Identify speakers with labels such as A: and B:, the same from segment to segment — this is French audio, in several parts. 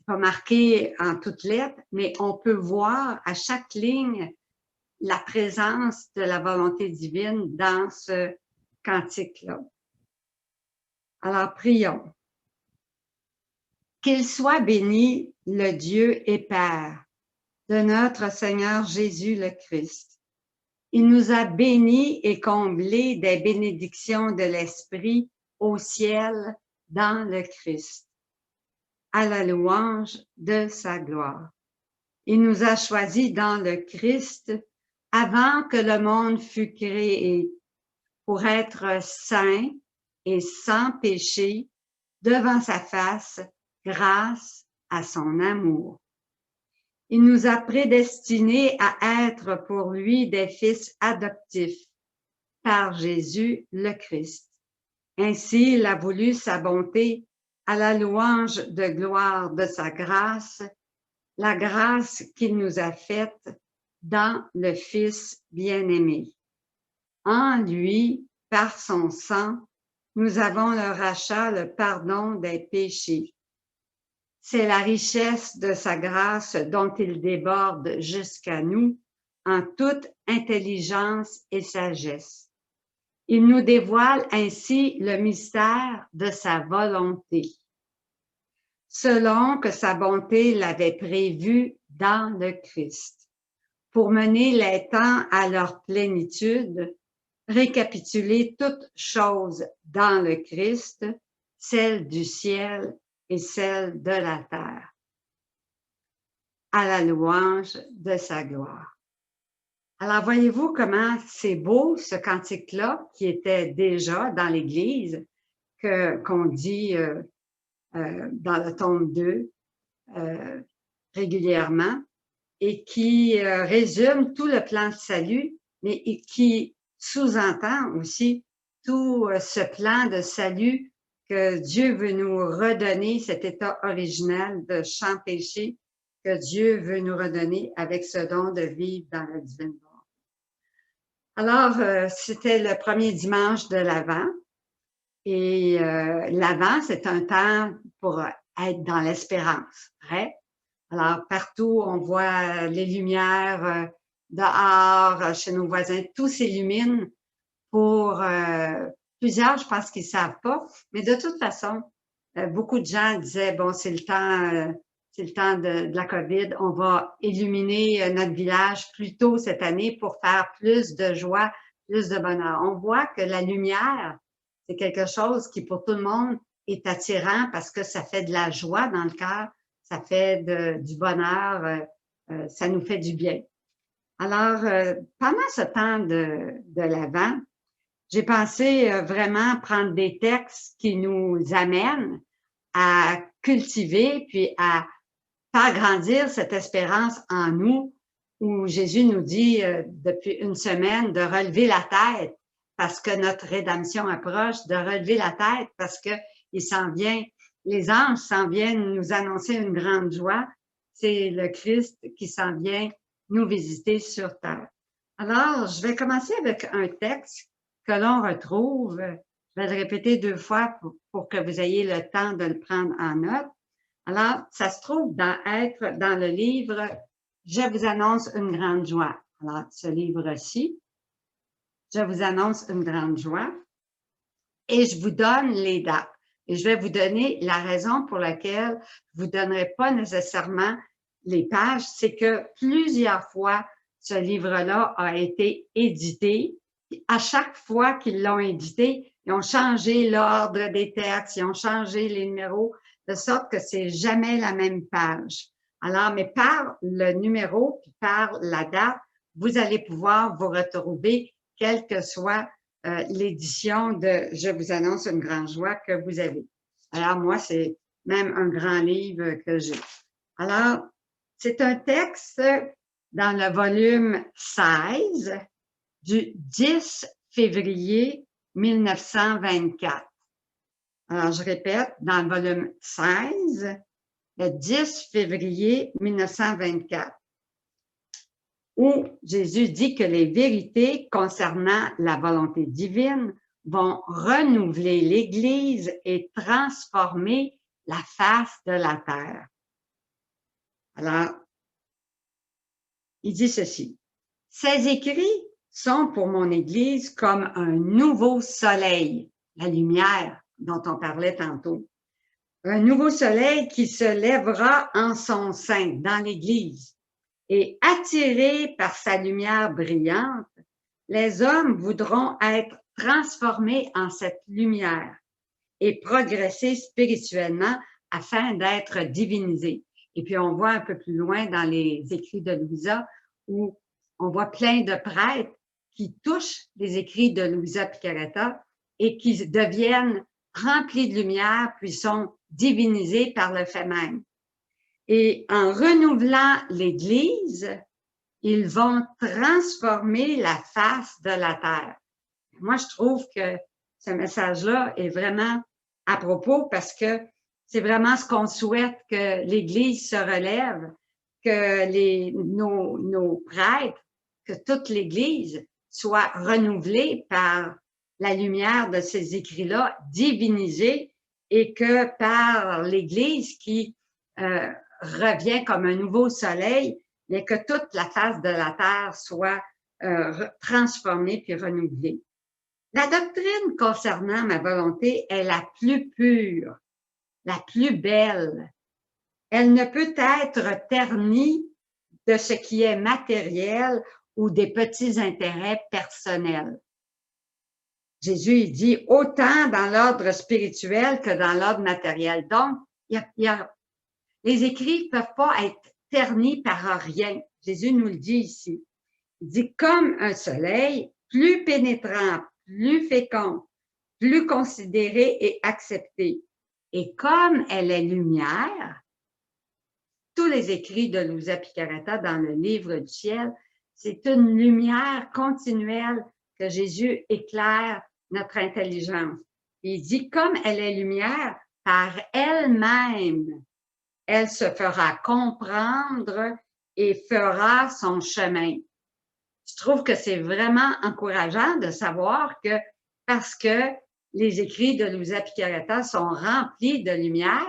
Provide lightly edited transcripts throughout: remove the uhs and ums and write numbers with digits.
A: pas marqué en toutes lettres, mais on peut voir à chaque ligne la présence de la volonté divine dans ce cantique-là. Alors, prions. Qu'il soit béni le Dieu et Père de notre Seigneur Jésus le Christ. Il nous a bénis et comblés des bénédictions de l'Esprit au ciel dans le Christ, à la louange de sa gloire. Il nous a choisis dans le Christ avant que le monde fût créé pour être saints et sans péché devant sa face grâce à son amour. Il nous a prédestinés à être pour lui des fils adoptifs par Jésus le Christ. Ainsi, il a voulu sa bonté à la louange de gloire de sa grâce, la grâce qu'il nous a faite dans le Fils bien-aimé. En lui, par son sang, nous avons le rachat, le pardon des péchés. C'est la richesse de sa grâce dont il déborde jusqu'à nous en toute intelligence et sagesse. Il nous dévoile ainsi le mystère de sa volonté, selon que sa bonté l'avait prévu dans le Christ, pour mener les temps à leur plénitude, récapituler toutes choses dans le Christ, celles du ciel et celles de la terre, à la louange de sa gloire. Alors, voyez-vous comment c'est beau ce cantique-là qui était déjà dans l'Église, qu'on dit dans le tome 2 régulièrement, et qui résume tout le plan de salut, mais qui sous-entend aussi tout ce plan de salut que Dieu veut nous redonner, cet état originel de sans péché que Dieu veut nous redonner avec ce don de vivre dans la divine volonté. Alors, c'était le premier dimanche de l'Avent. Et l'Avent, c'est un temps pour être dans l'espérance, vrai? Alors, partout, on voit les lumières dehors, chez nos voisins, tout s'illumine pour plusieurs, je pense qu'ils ne savent pas. Mais de toute façon, beaucoup de gens disaient, bon, c'est le temps de la COVID, on va illuminer notre village plus tôt cette année pour faire plus de joie, plus de bonheur. On voit que la lumière, c'est quelque chose qui pour tout le monde est attirant parce que ça fait de la joie dans le cœur, ça fait du bonheur, ça nous fait du bien. Alors, pendant ce temps de l'Avent, j'ai pensé vraiment prendre des textes qui nous amènent à cultiver puis à faire grandir cette espérance en nous où Jésus nous dit depuis une semaine de relever la tête parce que notre rédemption approche, de relever la tête parce que il s'en vient, les anges s'en viennent nous annoncer une grande joie. C'est le Christ qui s'en vient nous visiter sur terre. Alors, je vais commencer avec un texte que l'on retrouve, je vais le répéter 2 fois pour que vous ayez le temps de le prendre en note. Alors, ça se trouve être dans le livre « Je vous annonce une grande joie ». Alors, ce livre-ci, « Je vous annonce une grande joie » et je vous donne les dates. Et je vais vous donner la raison pour laquelle je ne vous donnerai pas nécessairement les pages, c'est que plusieurs fois, ce livre-là a été édité. À chaque fois qu'ils l'ont édité, ils ont changé l'ordre des textes, ils ont changé les numéros, de sorte que c'est jamais la même page. Alors, mais par le numéro puis par la date, vous allez pouvoir vous retrouver, quelle que soit l'édition de « Je vous annonce une grande joie » que vous avez. Alors, moi, c'est même un grand livre que j'ai. Alors, c'est un texte dans le volume 16 du 10 février 1924. Alors, je répète, dans le volume 16, le 10 février 1924, où Jésus dit que les vérités concernant la volonté divine vont renouveler l'Église et transformer la face de la terre. Alors, il dit ceci. Ces écrits sont pour mon Église comme un nouveau soleil, la lumière dont on parlait tantôt. Un nouveau soleil qui se lèvera en son sein dans l'Église. Et attirés par sa lumière brillante, les hommes voudront être transformés en cette lumière et progresser spirituellement afin d'être divinisés. Et puis, on voit un peu plus loin dans les écrits de Louisa où on voit plein de prêtres qui touchent les écrits de Louisa Piccarreta et qui deviennent remplis de lumière, puis sont divinisés par le fait même. Et en renouvelant l'Église, ils vont transformer la face de la terre. Moi, je trouve que ce message-là est vraiment à propos parce que c'est vraiment ce qu'on souhaite, que l'Église se relève, que nos prêtres, que toute l'Église soit renouvelée par la lumière de ces écrits-là, divinisée, et que par l'Église qui revient comme un nouveau soleil, mais que toute la face de la terre soit transformée puis renouvelée. La doctrine concernant ma volonté est la plus pure, la plus belle. Elle ne peut être ternie de ce qui est matériel ou des petits intérêts personnels. Jésus, il dit autant dans l'ordre spirituel que dans l'ordre matériel. Donc, les écrits ne peuvent pas être ternis par rien. Jésus nous le dit ici. Il dit comme un soleil, plus pénétrant, plus fécond, plus considéré et accepté. Et comme elle est lumière, tous les écrits de Louisa Piccarreta dans le livre du ciel, c'est une lumière continuelle que Jésus éclaire notre intelligence. Il dit, comme elle est lumière, par elle-même, elle se fera comprendre et fera son chemin. Je trouve que c'est vraiment encourageant de savoir que parce que les écrits de Louisa Piccarreta sont remplis de lumière,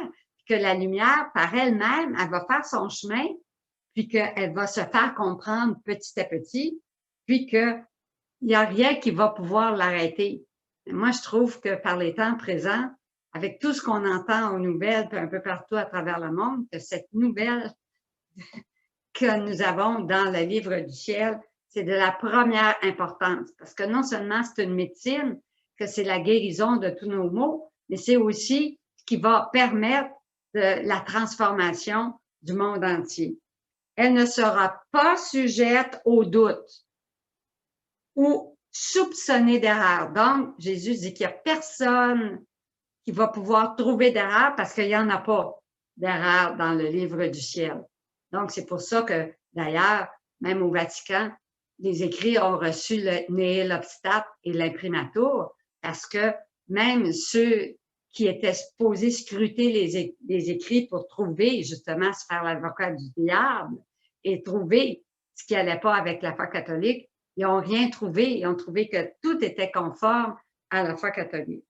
A: que la lumière, par elle-même, elle va faire son chemin, puis qu'elle va se faire comprendre petit à petit, puis qu'il n'y a rien qui va pouvoir l'arrêter. Moi, je trouve que par les temps présents, avec tout ce qu'on entend aux nouvelles, puis un peu partout à travers le monde, que cette nouvelle que nous avons dans le livre du ciel, c'est de la première importance. Parce que non seulement c'est une médecine, que c'est la guérison de tous nos maux, mais c'est aussi ce qui va permettre de la transformation du monde entier. Elle ne sera pas sujette au doute ou soupçonnée d'erreur. Donc, Jésus dit qu'il n'y a personne qui va pouvoir trouver d'erreur parce qu'il n'y en a pas d'erreur dans le livre du ciel. Donc, c'est pour ça que, d'ailleurs, même au Vatican, les écrits ont reçu le nihil obstat et l'imprimatur parce que même ceux qui étaient supposés scruter les écrits pour trouver, justement, se faire l'avocat du diable et trouver ce qui n'allait pas avec la foi catholique, ils n'ont rien trouvé. Ils ont trouvé que tout était conforme à la foi catholique.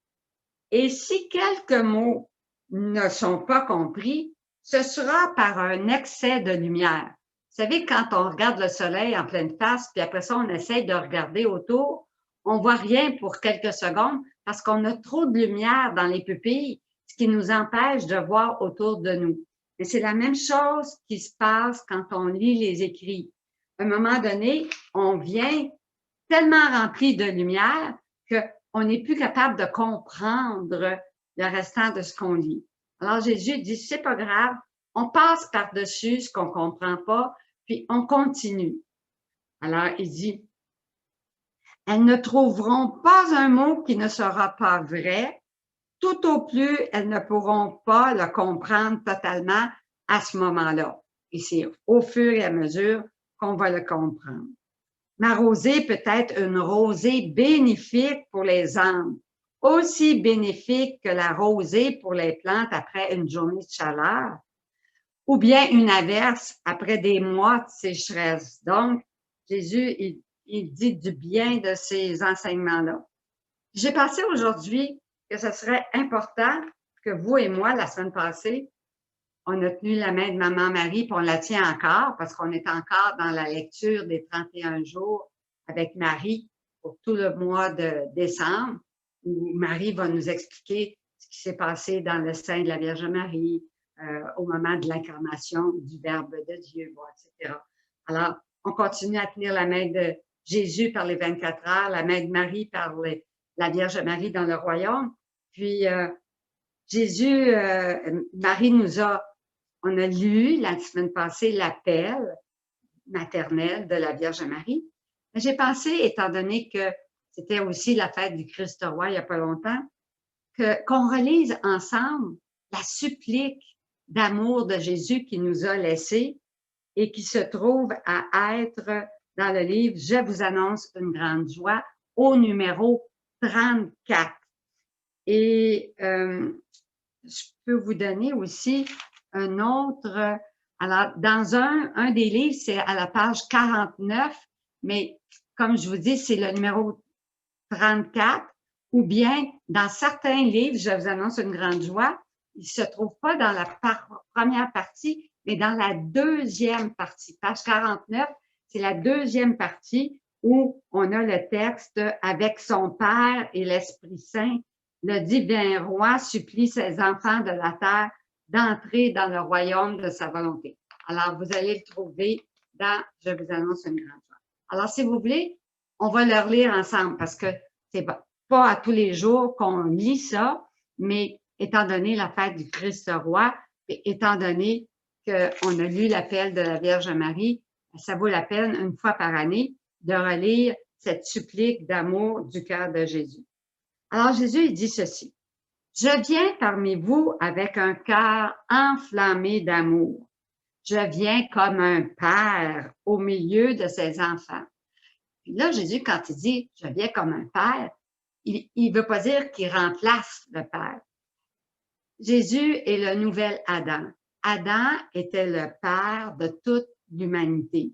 A: Et si quelques mots ne sont pas compris, ce sera par un excès de lumière. Vous savez, quand on regarde le soleil en pleine face, puis après ça, on essaye de regarder autour, on voit rien pour quelques secondes parce qu'on a trop de lumière dans les pupilles, ce qui nous empêche de voir autour de nous. Et c'est la même chose qui se passe quand on lit les écrits. À un moment donné, on vient tellement rempli de lumière qu'on n'est plus capable de comprendre le restant de ce qu'on lit. Alors Jésus dit, c'est pas grave, on passe par-dessus ce qu'on comprend pas, puis on continue. Alors il dit, elles ne trouveront pas un mot qui ne sera pas vrai, tout au plus, elles ne pourront pas le comprendre totalement à ce moment-là. Et c'est au fur et à mesure qu'on va le comprendre. Ma rosée peut être une rosée bénéfique pour les âmes, aussi bénéfique que la rosée pour les plantes après une journée de chaleur, ou bien une averse après des mois de sécheresse. Donc, Jésus, il dit du bien de ces enseignements-là. J'ai pensé aujourd'hui que ce serait important que vous et moi, la semaine passée, on a tenu la main de Maman Marie, puis on la tient encore parce qu'on est encore dans la lecture des 31 jours avec Marie pour tout le mois de décembre, où Marie va nous expliquer ce qui s'est passé dans le sein de la Vierge Marie, au moment de l'incarnation du Verbe de Dieu, bon, etc. Alors, on continue à tenir la main de Jésus par les 24 heures, la main de Marie par la Vierge Marie dans le royaume. Puis, Jésus, Marie on a lu la semaine passée l'appel maternel de la Vierge Marie. J'ai pensé, étant donné que c'était aussi la fête du Christ roi il n'y a pas longtemps, qu'on relise ensemble la supplique d'amour de Jésus qui nous a laissés et qui se trouve à être dans le livre « Je vous annonce une grande joie » au numéro 34. Et je peux vous donner aussi un autre. Alors, dans un des livres, c'est à la page 49, mais comme je vous dis, c'est le numéro 34, ou bien dans certains livres, je vous annonce une grande joie, il ne se trouve pas dans la première partie, mais dans la deuxième partie. Page 49, c'est la deuxième partie où on a le texte « Avec son Père et l'Esprit Saint, le divin roi supplie ses enfants de la terre d'entrer dans le royaume de sa volonté. » Alors, vous allez le trouver dans « Je vous annonce une grande joie ». Alors, si vous voulez, on va le relire ensemble parce que c'est pas à tous les jours qu'on lit ça, mais étant donné la fête du Christ roi, et étant donné qu'on a lu l'appel de la Vierge Marie, ça vaut la peine une fois par année de relire cette supplique d'amour du cœur de Jésus. Alors Jésus, il dit ceci: « Je viens parmi vous avec un cœur enflammé d'amour. Je viens comme un père au milieu de ses enfants. » Puis là, Jésus, quand il dit « je viens comme un père », il ne veut pas dire qu'il remplace le père. Jésus est le nouvel Adam. Adam était le père de toute l'humanité.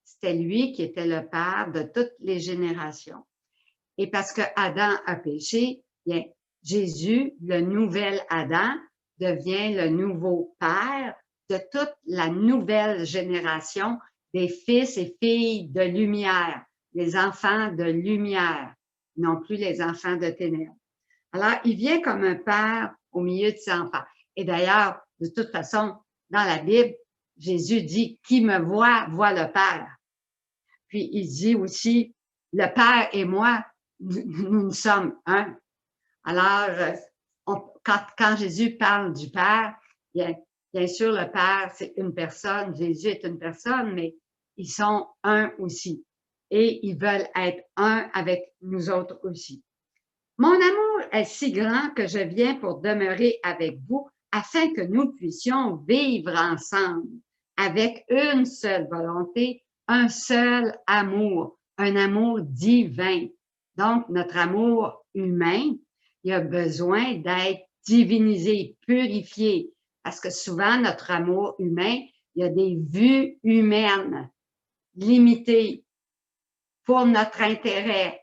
A: C'était lui qui était le père de toutes les générations. Et parce que Adam a péché, bien, Jésus, le nouvel Adam, devient le nouveau père de toute la nouvelle génération des fils et filles de lumière, les enfants de lumière, non plus les enfants de ténèbres. Alors, il vient comme un père au milieu de ses enfants. Et d'ailleurs, de toute façon, dans la Bible, Jésus dit « Qui me voit, voit le Père ». Puis, il dit aussi « Le Père et moi, nous sommes un ». Alors, quand Jésus parle du Père, bien sûr, le Père, c'est une personne, Jésus est une personne, mais ils sont un aussi. Et ils veulent être un avec nous autres aussi. Mon amour est si grand que je viens pour demeurer avec vous afin que nous puissions vivre ensemble avec une seule volonté, un seul amour, un amour divin. Donc, notre amour humain, il a besoin d'être divinisé, purifié, parce que souvent, notre amour humain, il y a des vues humaines limitées pour notre intérêt,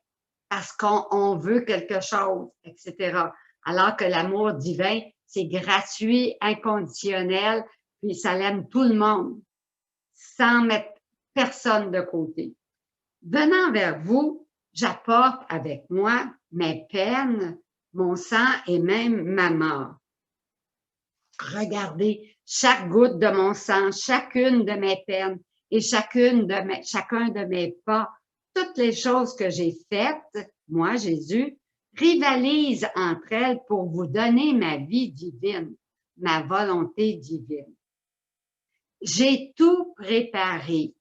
A: parce qu'on veut quelque chose, etc. Alors que l'amour divin, c'est gratuit, inconditionnel, puis ça l'aime tout le monde, sans mettre personne de côté. Venant vers vous, j'apporte avec moi mes peines, mon sang et même ma mort. Regardez, chaque goutte de mon sang, chacune de mes peines et chacun de mes pas, toutes les choses que j'ai faites, moi, Jésus, rivalisent entre elles pour vous donner ma vie divine, ma volonté divine. J'ai tout préparé.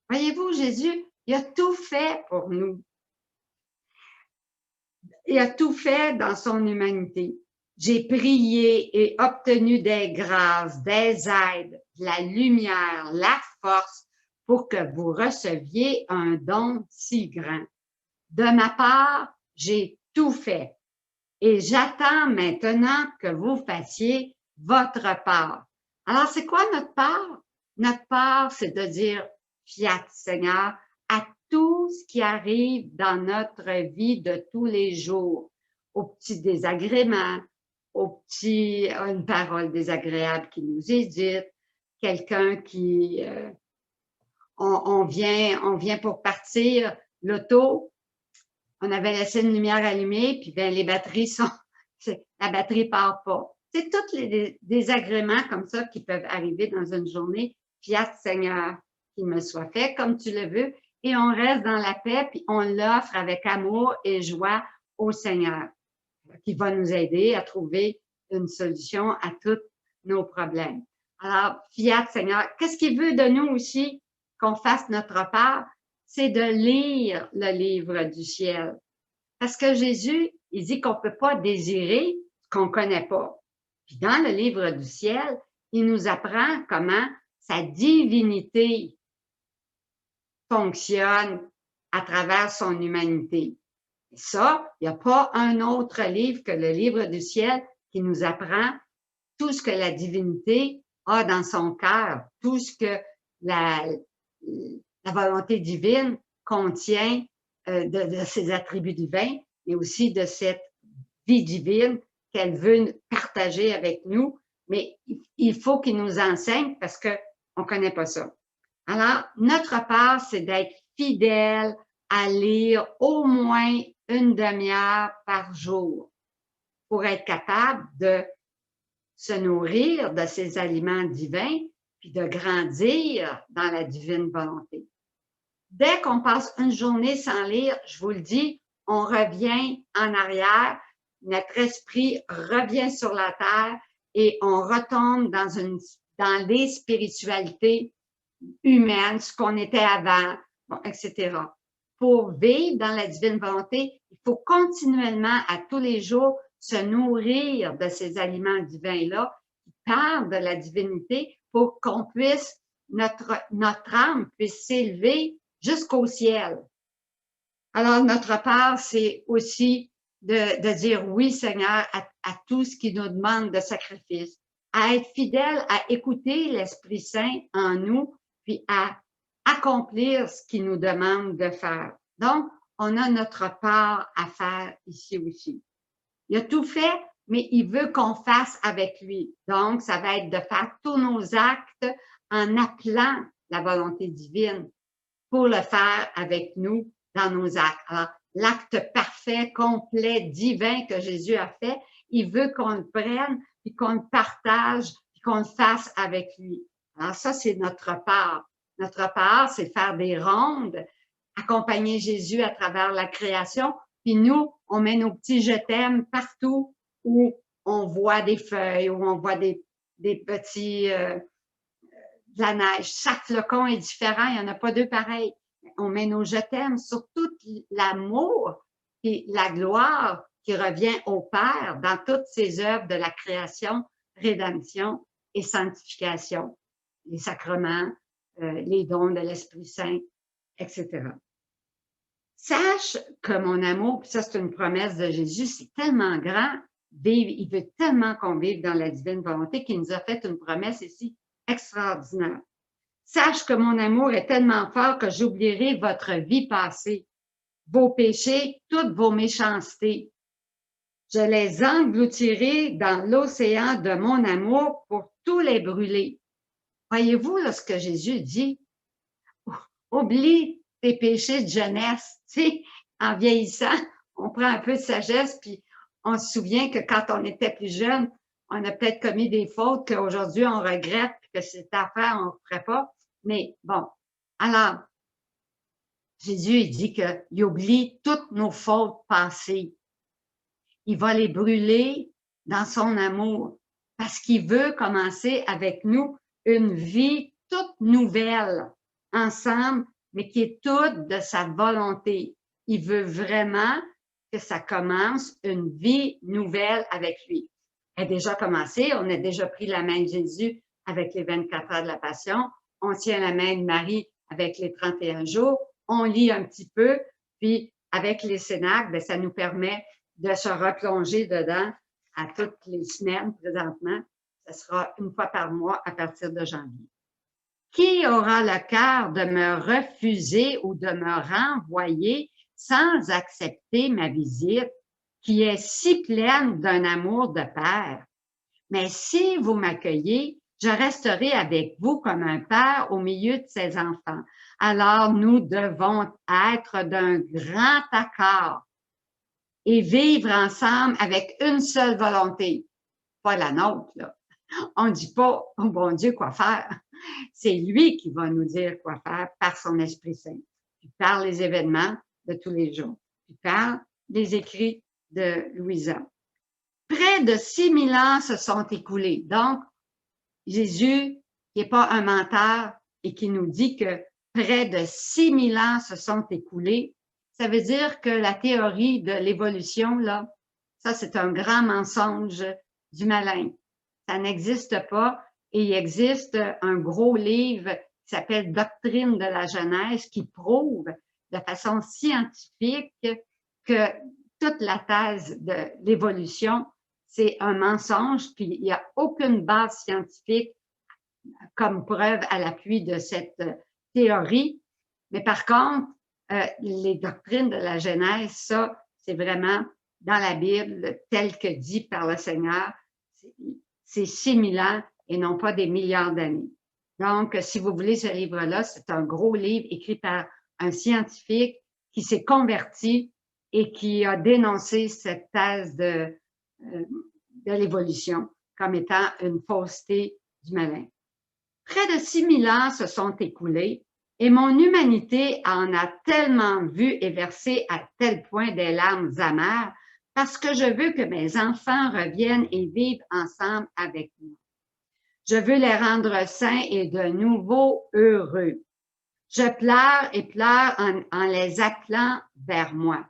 A: Voyez-vous, Jésus, il a tout fait pour nous. Il a tout fait dans son humanité. J'ai prié et obtenu des grâces, des aides, la lumière, la force pour que vous receviez un don si grand. De ma part, j'ai tout fait et j'attends maintenant que vous fassiez votre part. Alors, c'est quoi notre part? Notre part, c'est de dire fiat, Seigneur, à tout ce qui arrive dans notre vie de tous les jours, aux petits désagréments, une parole désagréable qui nous est dite, quelqu'un qui, on vient pour partir, l'auto, on avait laissé une lumière allumée, puis bien, les batteries sont, la batterie part pas. C'est tous les désagréments comme ça qui peuvent arriver dans une journée. Fiat Seigneur, qu'il me soit fait comme tu le veux. Et on reste dans la paix, puis on l'offre avec amour et joie au Seigneur, qui va nous aider à trouver une solution à tous nos problèmes. Alors, Fiat Seigneur, qu'est-ce qu'il veut de nous aussi qu'on fasse notre part? C'est de lire le livre du ciel. Parce que Jésus, il dit qu'on ne peut pas désirer ce qu'on ne connaît pas. Puis dans le livre du ciel, il nous apprend comment sa divinité fonctionne à travers son humanité. Et ça, il n'y a pas un autre livre que le livre du ciel qui nous apprend tout ce que la divinité a dans son cœur, tout ce que la volonté divine contient de ses attributs divins, mais aussi de cette vie divine qu'elle veut partager avec nous. Mais il faut qu'il nous enseigne parce qu'on ne connaît pas ça. Alors, notre part, c'est d'être fidèle à lire au moins une demi-heure par jour pour être capable de se nourrir de ces aliments divins puis de grandir dans la divine volonté. Dès qu'on passe une journée sans lire, je vous le dis, on revient en arrière, notre esprit revient sur la terre et on retombe dans les spiritualités humaines, ce qu'on était avant, bon, etc. Pour vivre dans la divine volonté, il faut continuellement, à tous les jours, se nourrir de ces aliments divins-là qui parlent de la divinité pour qu'on puisse, notre âme puisse s'élever jusqu'au ciel. Alors, notre part, c'est aussi de dire oui, Seigneur, à tout ce qui nous demande de sacrifice, à être fidèle, à écouter l'Esprit Saint en nous, puis à accomplir ce qu'il nous demande de faire. Donc, on a notre part à faire ici aussi. Il a tout fait, mais il veut qu'on fasse avec lui. Donc, ça va être de faire tous nos actes en appelant la volonté divine pour le faire avec nous dans nos actes. Alors, l'acte parfait, complet, divin que Jésus a fait, il veut qu'on le prenne, puis qu'on le partage, puis qu'on le fasse avec lui. Alors ça, c'est notre part. Notre part, c'est faire des rondes, accompagner Jésus à travers la création, puis nous, on met nos petits je t'aime partout où on voit des feuilles, où on voit des petits... de la neige. Chaque flocon est différent, il n'y en a pas deux pareils. On met nos je t'aime sur tout l'amour et la gloire qui revient au Père dans toutes ses œuvres de la création, rédemption et sanctification, les sacrements, les dons de l'Esprit Saint, etc. Sache que mon amour, puis ça c'est une promesse de Jésus, c'est tellement grand, il veut tellement qu'on vive dans la divine volonté qu'il nous a fait une promesse ici extraordinaire. Sache que mon amour est tellement fort que j'oublierai votre vie passée, vos péchés, toutes vos méchancetés. Je les engloutirai dans l'océan de mon amour pour tous les brûler. Voyez-vous là, ce que Jésus dit? Oublie tes péchés de jeunesse. Tu sais, en vieillissant, on prend un peu de sagesse, puis on se souvient que quand on était plus jeune, on a peut-être commis des fautes qu'aujourd'hui on regrette, puis que cette affaire, on ne ferait pas. Mais bon, alors, Jésus, il dit qu'il oublie toutes nos fautes passées. Il va les brûler dans son amour parce qu'il veut commencer avec nous une vie toute nouvelle ensemble, mais qui est toute de sa volonté. Il veut vraiment que ça commence une vie nouvelle avec lui. Elle a déjà commencé, on a déjà pris la main de Jésus avec les 24 heures de la Passion, on tient la main de Marie avec les 31 jours, on lit un petit peu, puis avec les cénacles, bien, ça nous permet de se replonger dedans à toutes les semaines présentement. Ce sera une fois par mois à partir de janvier. Qui aura le cœur de me refuser ou de me renvoyer sans accepter ma visite? qui est si pleine d'un amour de père. Mais si vous m'accueillez, je resterai avec vous comme un père au milieu de ses enfants. Alors nous devons être d'un grand accord et vivre ensemble avec une seule volonté, pas la nôtre, là. On ne dit pas au bon Dieu quoi faire. C'est lui qui va nous dire quoi faire par son Esprit Saint, puis par les événements de tous les jours, puis par les écrits de Louisa. Près de 6000 ans se sont écoulés. Donc, Jésus, qui n'est pas un menteur et qui nous dit que près de 6000 ans se sont écoulés, ça veut dire que la théorie de l'évolution, là, ça, c'est un grand mensonge du malin. Ça n'existe pas et il existe un gros livre qui s'appelle Doctrine de la Genèse qui prouve de façon scientifique que toute la thèse de l'évolution, c'est un mensonge, puis il n'y a aucune base scientifique comme preuve à l'appui de cette théorie. Mais par contre, les doctrines de la Genèse, ça, c'est vraiment dans la Bible, tel que dit par le Seigneur, c'est 6000 ans et non pas des milliards d'années. Donc, si vous voulez ce livre-là, c'est un gros livre écrit par un scientifique qui s'est converti et qui a dénoncé cette thèse de l'évolution comme étant une fausseté du malin. Près de 6000 ans se sont écoulés et mon humanité en a tellement vu et versé à tel point des larmes amères parce que je veux que mes enfants reviennent et vivent ensemble avec moi. Je veux les rendre sains et de nouveau heureux. Je pleure et pleure en les appelant vers moi.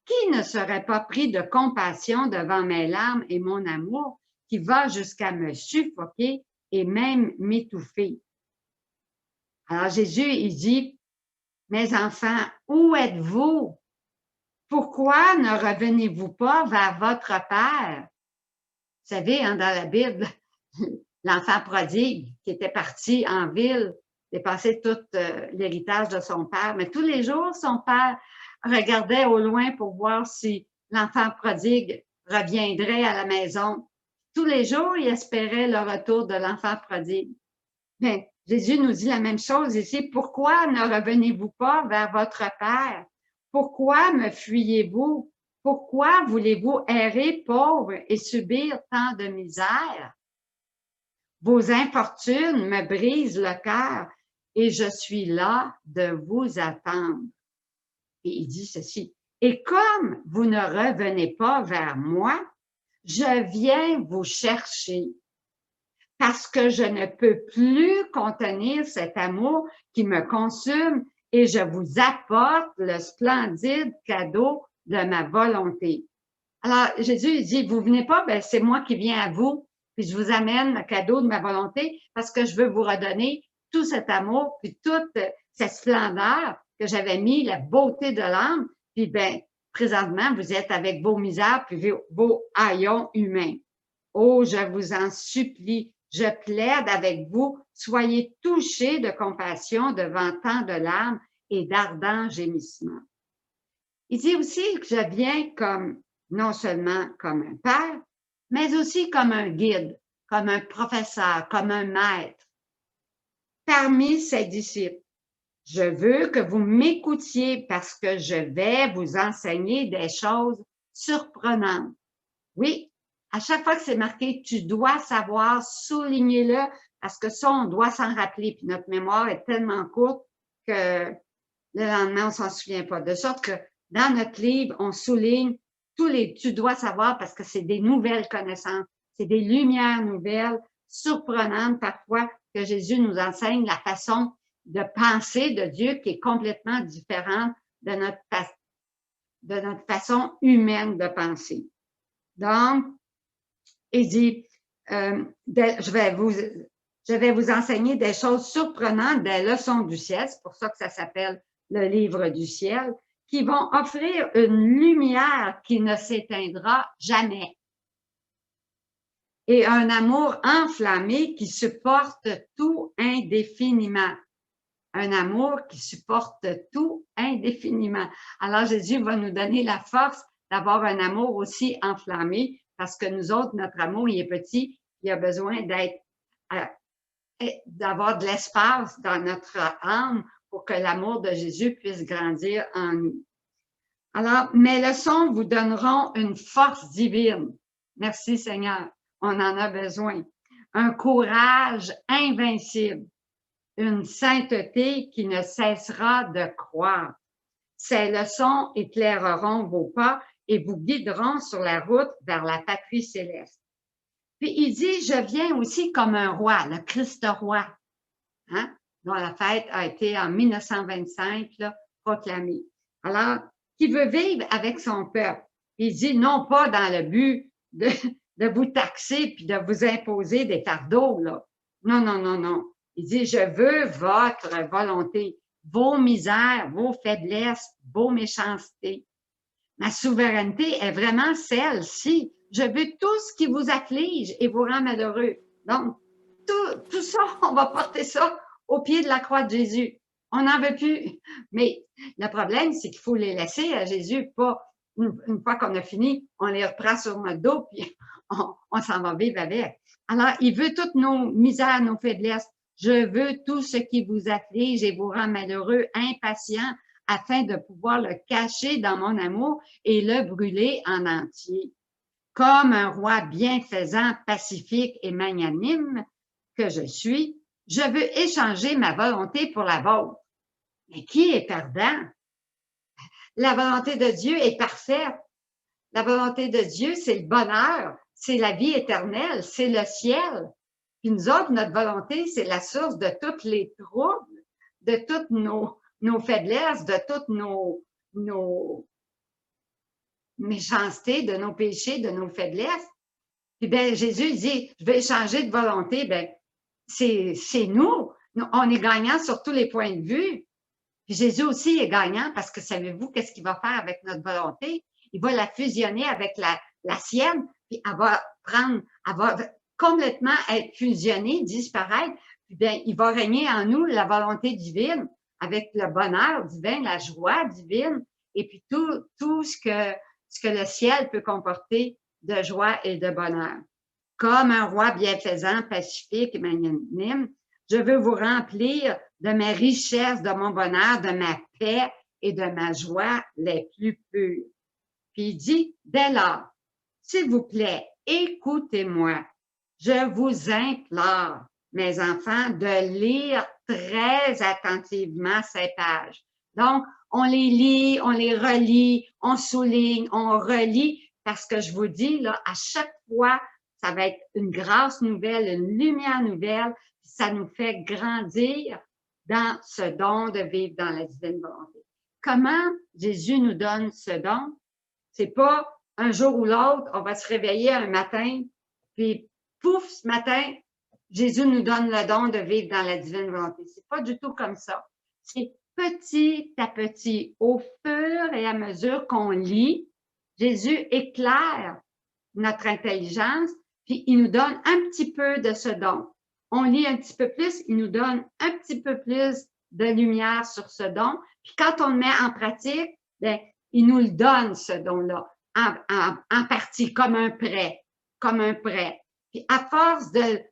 A: Qui ne serait pas pris de compassion devant mes larmes et mon amour qui va jusqu'à me suffoquer et même m'étouffer? Alors Jésus, il dit, mes enfants, où êtes-vous? Pourquoi ne revenez-vous pas vers votre Père? Vous savez, hein, dans la Bible, l'enfant prodigue qui était parti en ville, dépensait tout l'héritage de son père, mais tous les jours, son père regardait au loin pour voir si l'enfant prodigue reviendrait à la maison. Tous les jours, il espérait le retour de l'enfant prodigue. Mais Jésus nous dit la même chose ici. Pourquoi ne revenez-vous pas vers votre Père? Pourquoi me fuyez-vous? Pourquoi voulez-vous errer pauvre et subir tant de misère? Vos infortunes me brisent le cœur et je suis là de vous attendre. Et il dit ceci. Et comme vous ne revenez pas vers moi, je viens vous chercher parce que je ne peux plus contenir cet amour qui me consume et je vous apporte le splendide cadeau de ma volonté. Alors, Jésus, il dit, vous venez pas, ben, c'est moi qui viens à vous, puis je vous amène le cadeau de ma volonté parce que je veux vous redonner tout cet amour, puis toute cette splendeur que j'avais mis, la beauté de l'âme, puis ben, présentement, vous êtes avec vos misères, puis vos haillons humains. Oh, je vous en supplie, je plaide avec vous, soyez touchés de compassion devant tant de larmes et d'ardents gémissements. Il dit aussi que je viens comme, non seulement comme un père, mais aussi comme un guide, comme un professeur, comme un maître. Parmi ses disciples, je veux que vous m'écoutiez parce que je vais vous enseigner des choses surprenantes. Oui, à chaque fois que c'est marqué, tu dois savoir, souligner-le, parce que ça, on doit s'en rappeler. Puis notre mémoire est tellement courte que le lendemain, on ne s'en souvient pas. De sorte que dans notre livre, on souligne tous les tu dois savoir parce que c'est des nouvelles connaissances, c'est des lumières nouvelles, surprenantes parfois, que Jésus nous enseigne la façon de penser de Dieu qui est complètement différente de notre façon humaine de penser. Donc, il dit, je vais vous enseigner des choses surprenantes, des leçons du ciel, c'est pour ça que ça s'appelle le livre du ciel, qui vont offrir une lumière qui ne s'éteindra jamais. Et un amour enflammé qui supporte tout indéfiniment. Un amour qui supporte tout indéfiniment. Alors Jésus va nous donner la force d'avoir un amour aussi enflammé parce que nous autres, notre amour, il est petit, il a besoin d'avoir de l'espace dans notre âme pour que l'amour de Jésus puisse grandir en nous. Alors, mes leçons vous donneront une force divine. Merci Seigneur, on en a besoin. Un courage invincible, une sainteté qui ne cessera de croître. Ces leçons éclaireront vos pas et vous guideront sur la route vers la patrie céleste. Puis il dit, je viens aussi comme un roi, le Christ roi, hein, dont la fête a été en 1925 là, proclamée. Alors, qui veut vivre avec son peuple. Il dit non pas dans le but de vous taxer puis de vous imposer des fardeaux, là. Non, non, non, non. Il dit, je veux votre volonté, vos misères, vos faiblesses, vos méchancetés. Ma souveraineté est vraiment celle-ci. Je veux tout ce qui vous afflige et vous rend malheureux. Donc, tout ça, on va porter ça au pied de la croix de Jésus. On n'en veut plus. Mais le problème, c'est qu'il faut les laisser à Jésus, pas une fois qu'on a fini, on les reprend sur notre dos, puis on s'en va vivre avec. Alors, il veut toutes nos misères, nos faiblesses. Je veux tout ce qui vous afflige et vous rend malheureux, impatient, afin de pouvoir le cacher dans mon amour et le brûler en entier. Comme un roi bienfaisant, pacifique et magnanime que je suis, je veux échanger ma volonté pour la vôtre. Mais qui est perdant? La volonté de Dieu est parfaite. La volonté de Dieu, c'est le bonheur, c'est la vie éternelle, c'est le ciel. Puis nous autres, notre volonté, c'est la source de tous les troubles, de toutes nos faiblesses, de toutes nos méchancetés, de nos péchés, de nos faiblesses. Puis bien, Jésus dit, je vais changer de volonté. Bien, c'est nous. On est gagnant sur tous les points de vue. Puis Jésus aussi est gagnant parce que savez-vous qu'est-ce qu'il va faire avec notre volonté? Il va la fusionner avec la sienne, puis elle va complètement être fusionnée, disparaître. Puis bien, il va régner en nous la volonté divine avec le bonheur divin, la joie divine, et puis tout ce que le ciel peut comporter de joie et de bonheur. Comme un roi bienfaisant, pacifique et magnanime, je veux vous remplir de mes richesses, de mon bonheur, de ma paix et de ma joie les plus pures. Puis il dit, dès lors, s'il vous plaît, écoutez-moi. Je vous implore, mes enfants, de lire très attentivement ces pages. Donc, on les lit, on les relit, on souligne, on relit, parce que je vous dis, là, à chaque fois, ça va être une grâce nouvelle, une lumière nouvelle, ça nous fait grandir dans ce don de vivre dans la divine volonté. Comment Jésus nous donne ce don? C'est pas un jour ou l'autre, on va se réveiller un matin, puis pouf, ce matin, Jésus nous donne le don de vivre dans la divine volonté. C'est pas du tout comme ça. C'est petit à petit, au fur et à mesure qu'on lit, Jésus éclaire notre intelligence, puis il nous donne un petit peu de ce don. On lit un petit peu plus, il nous donne un petit peu plus de lumière sur ce don. Puis quand on le met en pratique, bien, il nous le donne, ce don-là, en partie, comme un prêt, comme un prêt. Puis à force de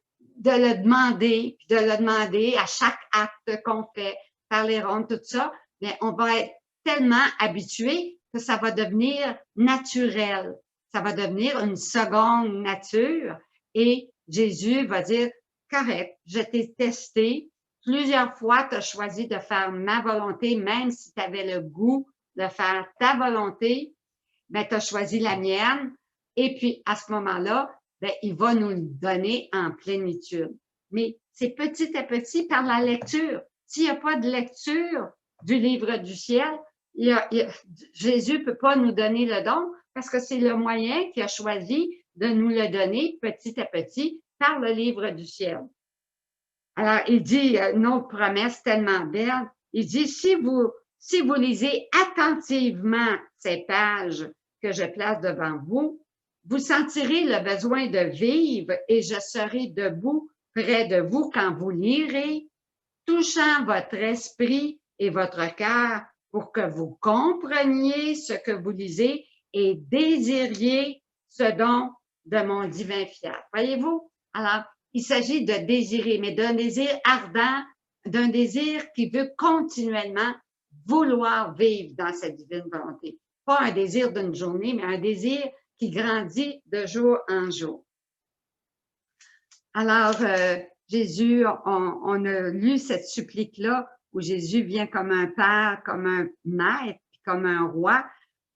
A: le demander, puis de le demander à chaque acte qu'on fait, par les rondes, tout ça, bien, on va être tellement habitué que ça va devenir naturel. Ça va devenir une seconde nature et Jésus va dire, correct, je t'ai testé, plusieurs fois tu as choisi de faire ma volonté, même si tu avais le goût de faire ta volonté, ben, tu as choisi la mienne et puis à ce moment-là, ben, il va nous le donner en plénitude. Mais c'est petit à petit par la lecture. S'il n'y a pas de lecture du livre du ciel, Jésus ne peut pas nous donner le don parce que c'est le moyen qu'il a choisi de nous le donner petit à petit par le livre du ciel. Alors, il dit une autre promesse tellement belle. Il dit, si vous lisez attentivement ces pages que je place devant vous, vous sentirez le besoin de vivre et je serai debout près de vous quand vous lirez, touchant votre esprit et votre cœur pour que vous compreniez ce que vous lisez et désiriez ce don de mon divin fiat. Voyez-vous? Alors, il s'agit de désirer, mais d'un désir ardent, d'un désir qui veut continuellement vouloir vivre dans cette divine volonté. Pas un désir d'une journée, mais un désir qui grandit de jour en jour. Alors, Jésus, on a lu cette supplique-là où Jésus vient comme un père, comme un maître, comme un roi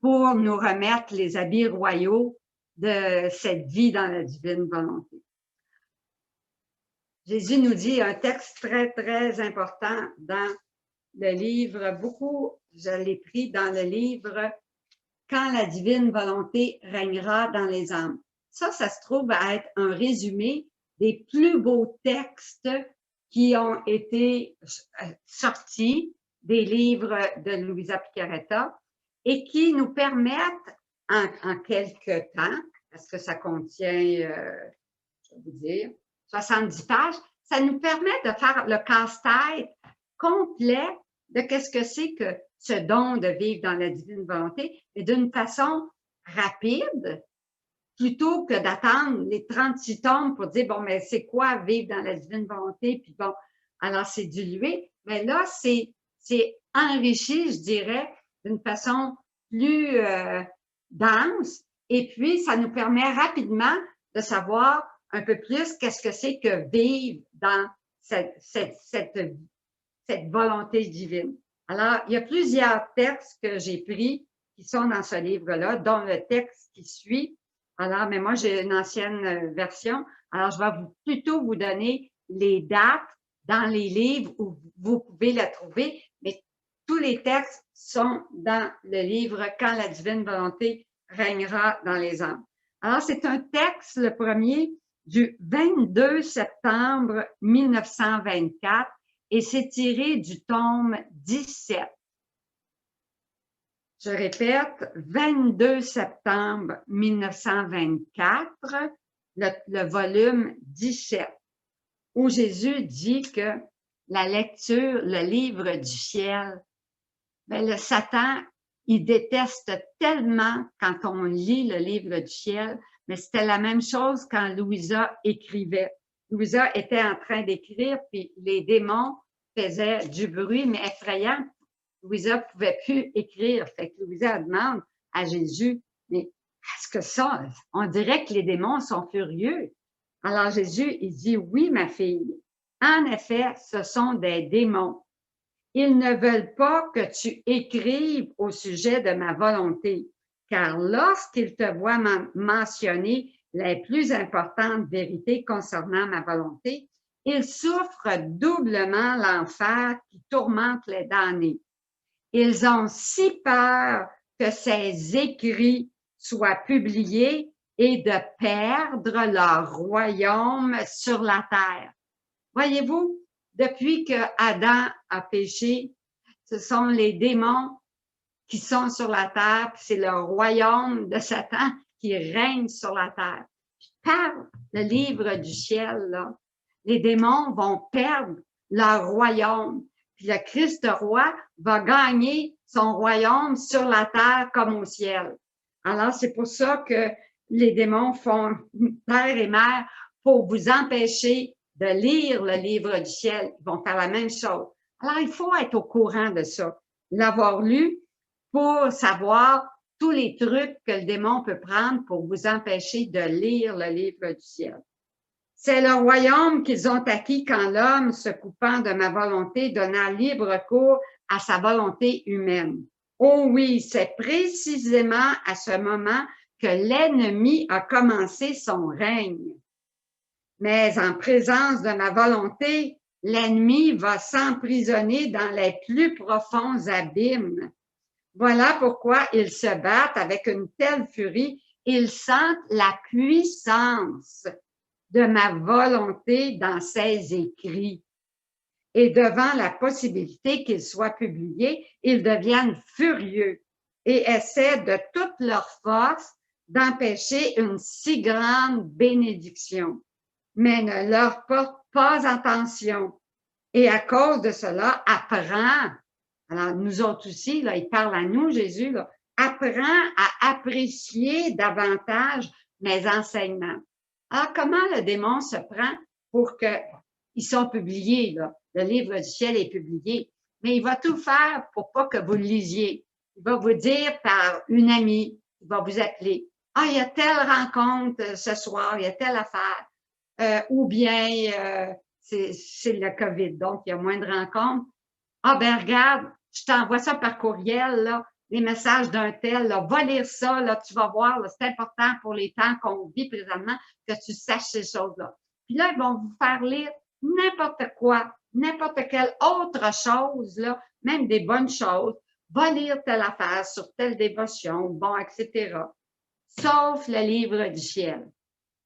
A: pour nous remettre les habits royaux de cette vie dans la divine volonté. Jésus nous dit un texte très, très important dans le livre, beaucoup, je l'ai pris dans le livre « Quand la divine volonté régnera dans les âmes ». Ça se trouve à être un résumé des plus beaux textes qui ont été sortis des livres de Louisa Picaretta et qui nous permettent en quelques temps, parce que ça contient, je vais vous dire, 70 pages, ça nous permet de faire le casse-tête complet de qu'est-ce que c'est que ce don de vivre dans la divine volonté, et d'une façon rapide, plutôt que d'attendre les 36 tomes pour dire, bon, mais c'est quoi vivre dans la divine volonté, puis bon, alors c'est dilué, mais là, c'est enrichi, je dirais, d'une façon plus dense, et puis ça nous permet rapidement de savoir un peu plus qu'est-ce que c'est que vivre dans cette volonté divine. Alors, il y a plusieurs textes que j'ai pris qui sont dans ce livre-là, dont le texte qui suit. Alors, mais moi, j'ai une ancienne version. Alors, je vais plutôt vous donner les dates dans les livres où vous pouvez la trouver, mais tous les textes sont dans le livre « Quand la divine volonté régnera dans les âmes ». Alors, c'est un texte, le premier, du 22 septembre 1924 et c'est tiré du tome 17. Je répète, 22 septembre 1924, le volume 17, où Jésus dit que la lecture, le livre du ciel, bien, le Satan, il déteste tellement quand on lit le livre du ciel, mais c'était la même chose quand Louisa écrivait. Louisa était en train d'écrire, puis les démons faisaient du bruit, mais effrayant. Louisa ne pouvait plus écrire. Fait que Louisa demande à Jésus, mais est-ce que ça, on dirait que les démons sont furieux. Alors Jésus, il dit, oui, ma fille, en effet, ce sont des démons. Ils ne veulent pas que tu écrives au sujet de ma volonté, car lorsqu'ils te voient mentionner les plus importantes vérités concernant ma volonté, ils souffrent doublement l'enfer qui tourmente les damnés. Ils ont si peur que ces écrits soient publiés et de perdre leur royaume sur la terre. Voyez-vous, depuis que Adam a péché, ce sont les démons qui sont sur la terre, c'est le royaume de Satan qui règne sur la terre. Par le livre du ciel, là, les démons vont perdre leur royaume. Puis le Christ roi va gagner son royaume sur la terre comme au ciel. Alors, c'est pour ça que les démons font terre et mer pour vous empêcher de lire le livre du ciel. Ils vont faire la même chose. Alors, il faut être au courant de ça, l'avoir lu pour savoir tous les trucs que le démon peut prendre pour vous empêcher de lire le livre du ciel. C'est le royaume qu'ils ont acquis quand l'homme, se coupant de ma volonté, donna libre cours à sa volonté humaine. Oh oui, c'est précisément à ce moment que l'ennemi a commencé son règne. Mais en présence de ma volonté, l'ennemi va s'emprisonner dans les plus profonds abîmes. Voilà pourquoi ils se battent avec une telle furie, ils sentent la puissance de ma volonté dans ses écrits. Et devant la possibilité qu'ils soient publiés, ils deviennent furieux et essaient de toute leur force d'empêcher une si grande bénédiction, mais ne leur portent pas attention. Et à cause de cela, apprends. Alors, nous autres aussi, là, il parle à nous, Jésus, là, apprends à apprécier davantage mes enseignements. Alors, comment le démon se prend pour que ils sont publiés, là? Le livre du ciel est publié, mais il va tout faire pour pas que vous le lisiez. Il va vous dire par une amie, il va vous appeler. Ah, il y a telle rencontre ce soir, il y a telle affaire. Ou bien c'est le COVID, donc il y a moins de rencontres. Ah ben regarde, je t'envoie ça par courriel, là, les messages d'un tel, là, va lire ça, là, tu vas voir, c'est important pour les temps qu'on vit présentement que tu saches ces choses-là. Puis là, ils vont vous faire lire n'importe quoi, n'importe quelle autre chose, là, même des bonnes choses. Va lire telle affaire sur telle dévotion, bon, etc. Sauf le livre du ciel.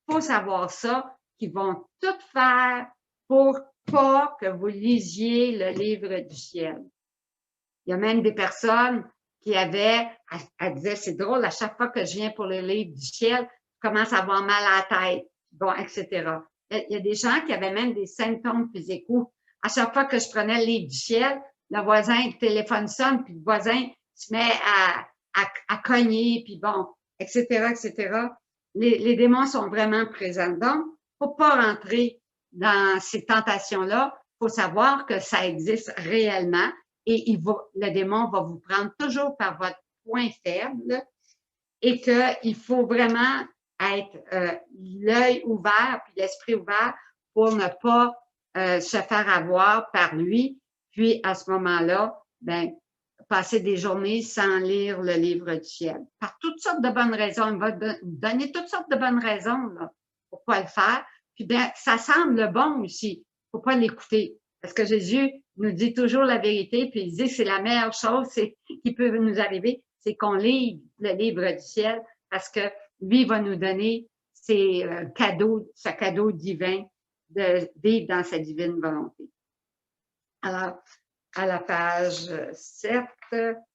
A: Il faut savoir ça, qu'ils vont tout faire pour pas que vous lisiez le livre du ciel. Il y a même des personnes qui avaient, elle disait, c'est drôle, à chaque fois que je viens pour le livre du ciel, je commence à avoir mal à la tête, bon, etc. Il y a des gens qui avaient même des symptômes physiques où, à chaque fois que je prenais le livre du ciel, le voisin, le téléphone sonne, puis le voisin se met à cogner, puis bon, etc., etc. Les démons sont vraiment présents. Donc, faut pas rentrer dans ces tentations-là. Faut savoir que ça existe réellement et le démon va vous prendre toujours par votre point faible et qu'il faut vraiment être l'œil ouvert puis l'esprit ouvert pour ne pas se faire avoir par lui. Puis, à ce moment-là, ben, passer des journées sans lire le livre du ciel. Par toutes sortes de bonnes raisons. Il va donner toutes sortes de bonnes raisons là, pour pas le faire. Puis bien, ça semble bon aussi. Faut pas l'écouter. Parce que Jésus nous dit toujours la vérité, puis il dit que c'est la meilleure chose qui peut nous arriver, c'est qu'on lit le livre du ciel, parce que lui va nous donner ce cadeau divin de vivre dans sa divine volonté. Alors, à la page 7,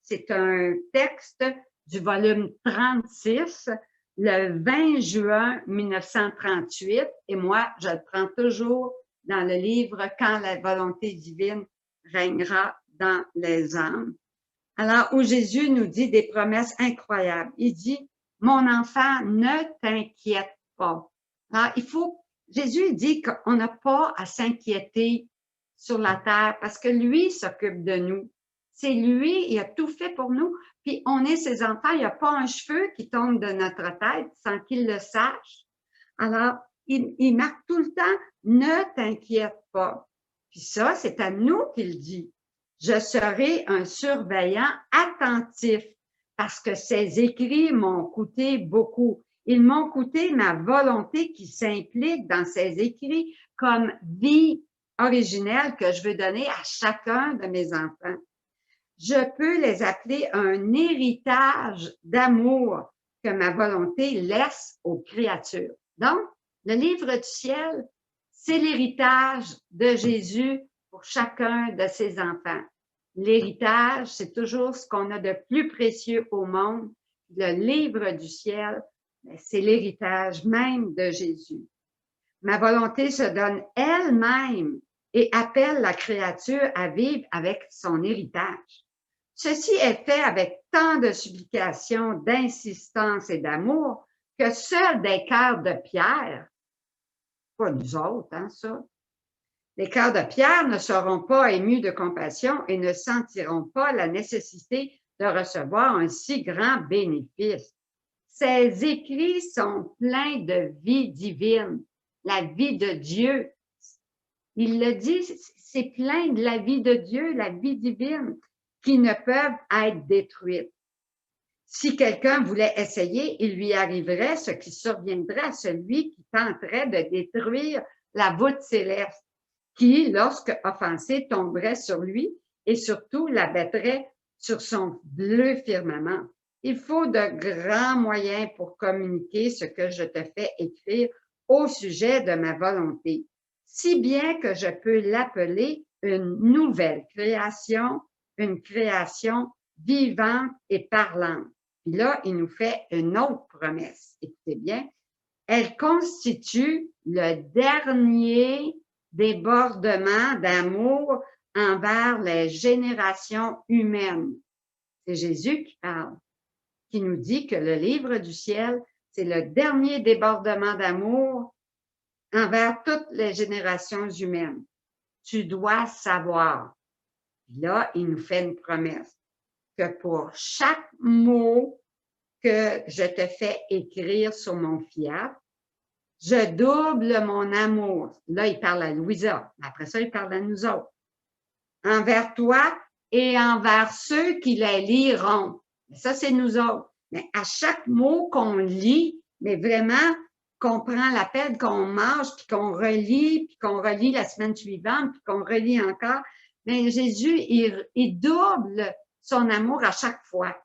A: c'est un texte du volume 36, le 20 juin 1938, et moi, je le prends toujours dans le livre « Quand la volonté divine régnera dans les âmes ». Alors, où Jésus nous dit des promesses incroyables. Il dit, « Mon enfant, ne t'inquiète pas ». Alors, Jésus dit qu'on n'a pas à s'inquiéter sur la terre parce que lui s'occupe de nous. C'est lui, il a tout fait pour nous. Puis on est ses enfants, il n'y a pas un cheveu qui tombe de notre tête sans qu'il le sache. Alors, il marque tout le temps, ne t'inquiète pas. Puis ça, c'est à nous qu'il dit. Je serai un surveillant attentif parce que ces écrits m'ont coûté beaucoup. Ils m'ont coûté ma volonté qui s'implique dans ces écrits comme vie originelle que je veux donner à chacun de mes enfants. Je peux les appeler un héritage d'amour que ma volonté laisse aux créatures. Donc, le livre du ciel, c'est l'héritage de Jésus pour chacun de ses enfants. L'héritage, c'est toujours ce qu'on a de plus précieux au monde. Le livre du ciel, c'est l'héritage même de Jésus. Ma volonté se donne elle-même et appelle la créature à vivre avec son héritage. Ceci est fait avec tant de supplications, d'insistance et d'amour que seuls des cœurs de pierre, pas nous autres, hein, ça, les cœurs de pierre ne seront pas émus de compassion et ne sentiront pas la nécessité de recevoir un si grand bénéfice. Ces écrits sont pleins de vie divine, la vie de Dieu. Il le dit, c'est plein de la vie de Dieu, la vie divine, qui ne peuvent être détruites. Si quelqu'un voulait essayer, il lui arriverait ce qui surviendrait à celui qui tenterait de détruire la voûte céleste, qui, lorsque offensé, tomberait sur lui et surtout l'abattrait sur son bleu firmament. Il faut de grands moyens pour communiquer ce que je te fais écrire au sujet de ma volonté, si bien que je peux l'appeler une nouvelle création, une création vivante et parlante. Puis là, il nous fait une autre promesse. Écoutez bien, elle constitue le dernier débordement d'amour envers les générations humaines. C'est Jésus qui parle. qui nous dit que le livre du ciel, c'est le dernier débordement d'amour envers toutes les générations humaines. Tu dois savoir. Puis là, il nous fait une promesse que pour chaque mot que je te fais écrire sur mon fiat, je double mon amour. Là, il parle à Louisa. Après ça, il parle à nous autres. Envers toi et envers ceux qui les liront. Ça, c'est nous autres. Mais à chaque mot qu'on lit, mais vraiment qu'on prend la peine, qu'on mange, puis qu'on relit la semaine suivante, puis qu'on relit encore, mais Jésus, il double son amour à chaque fois.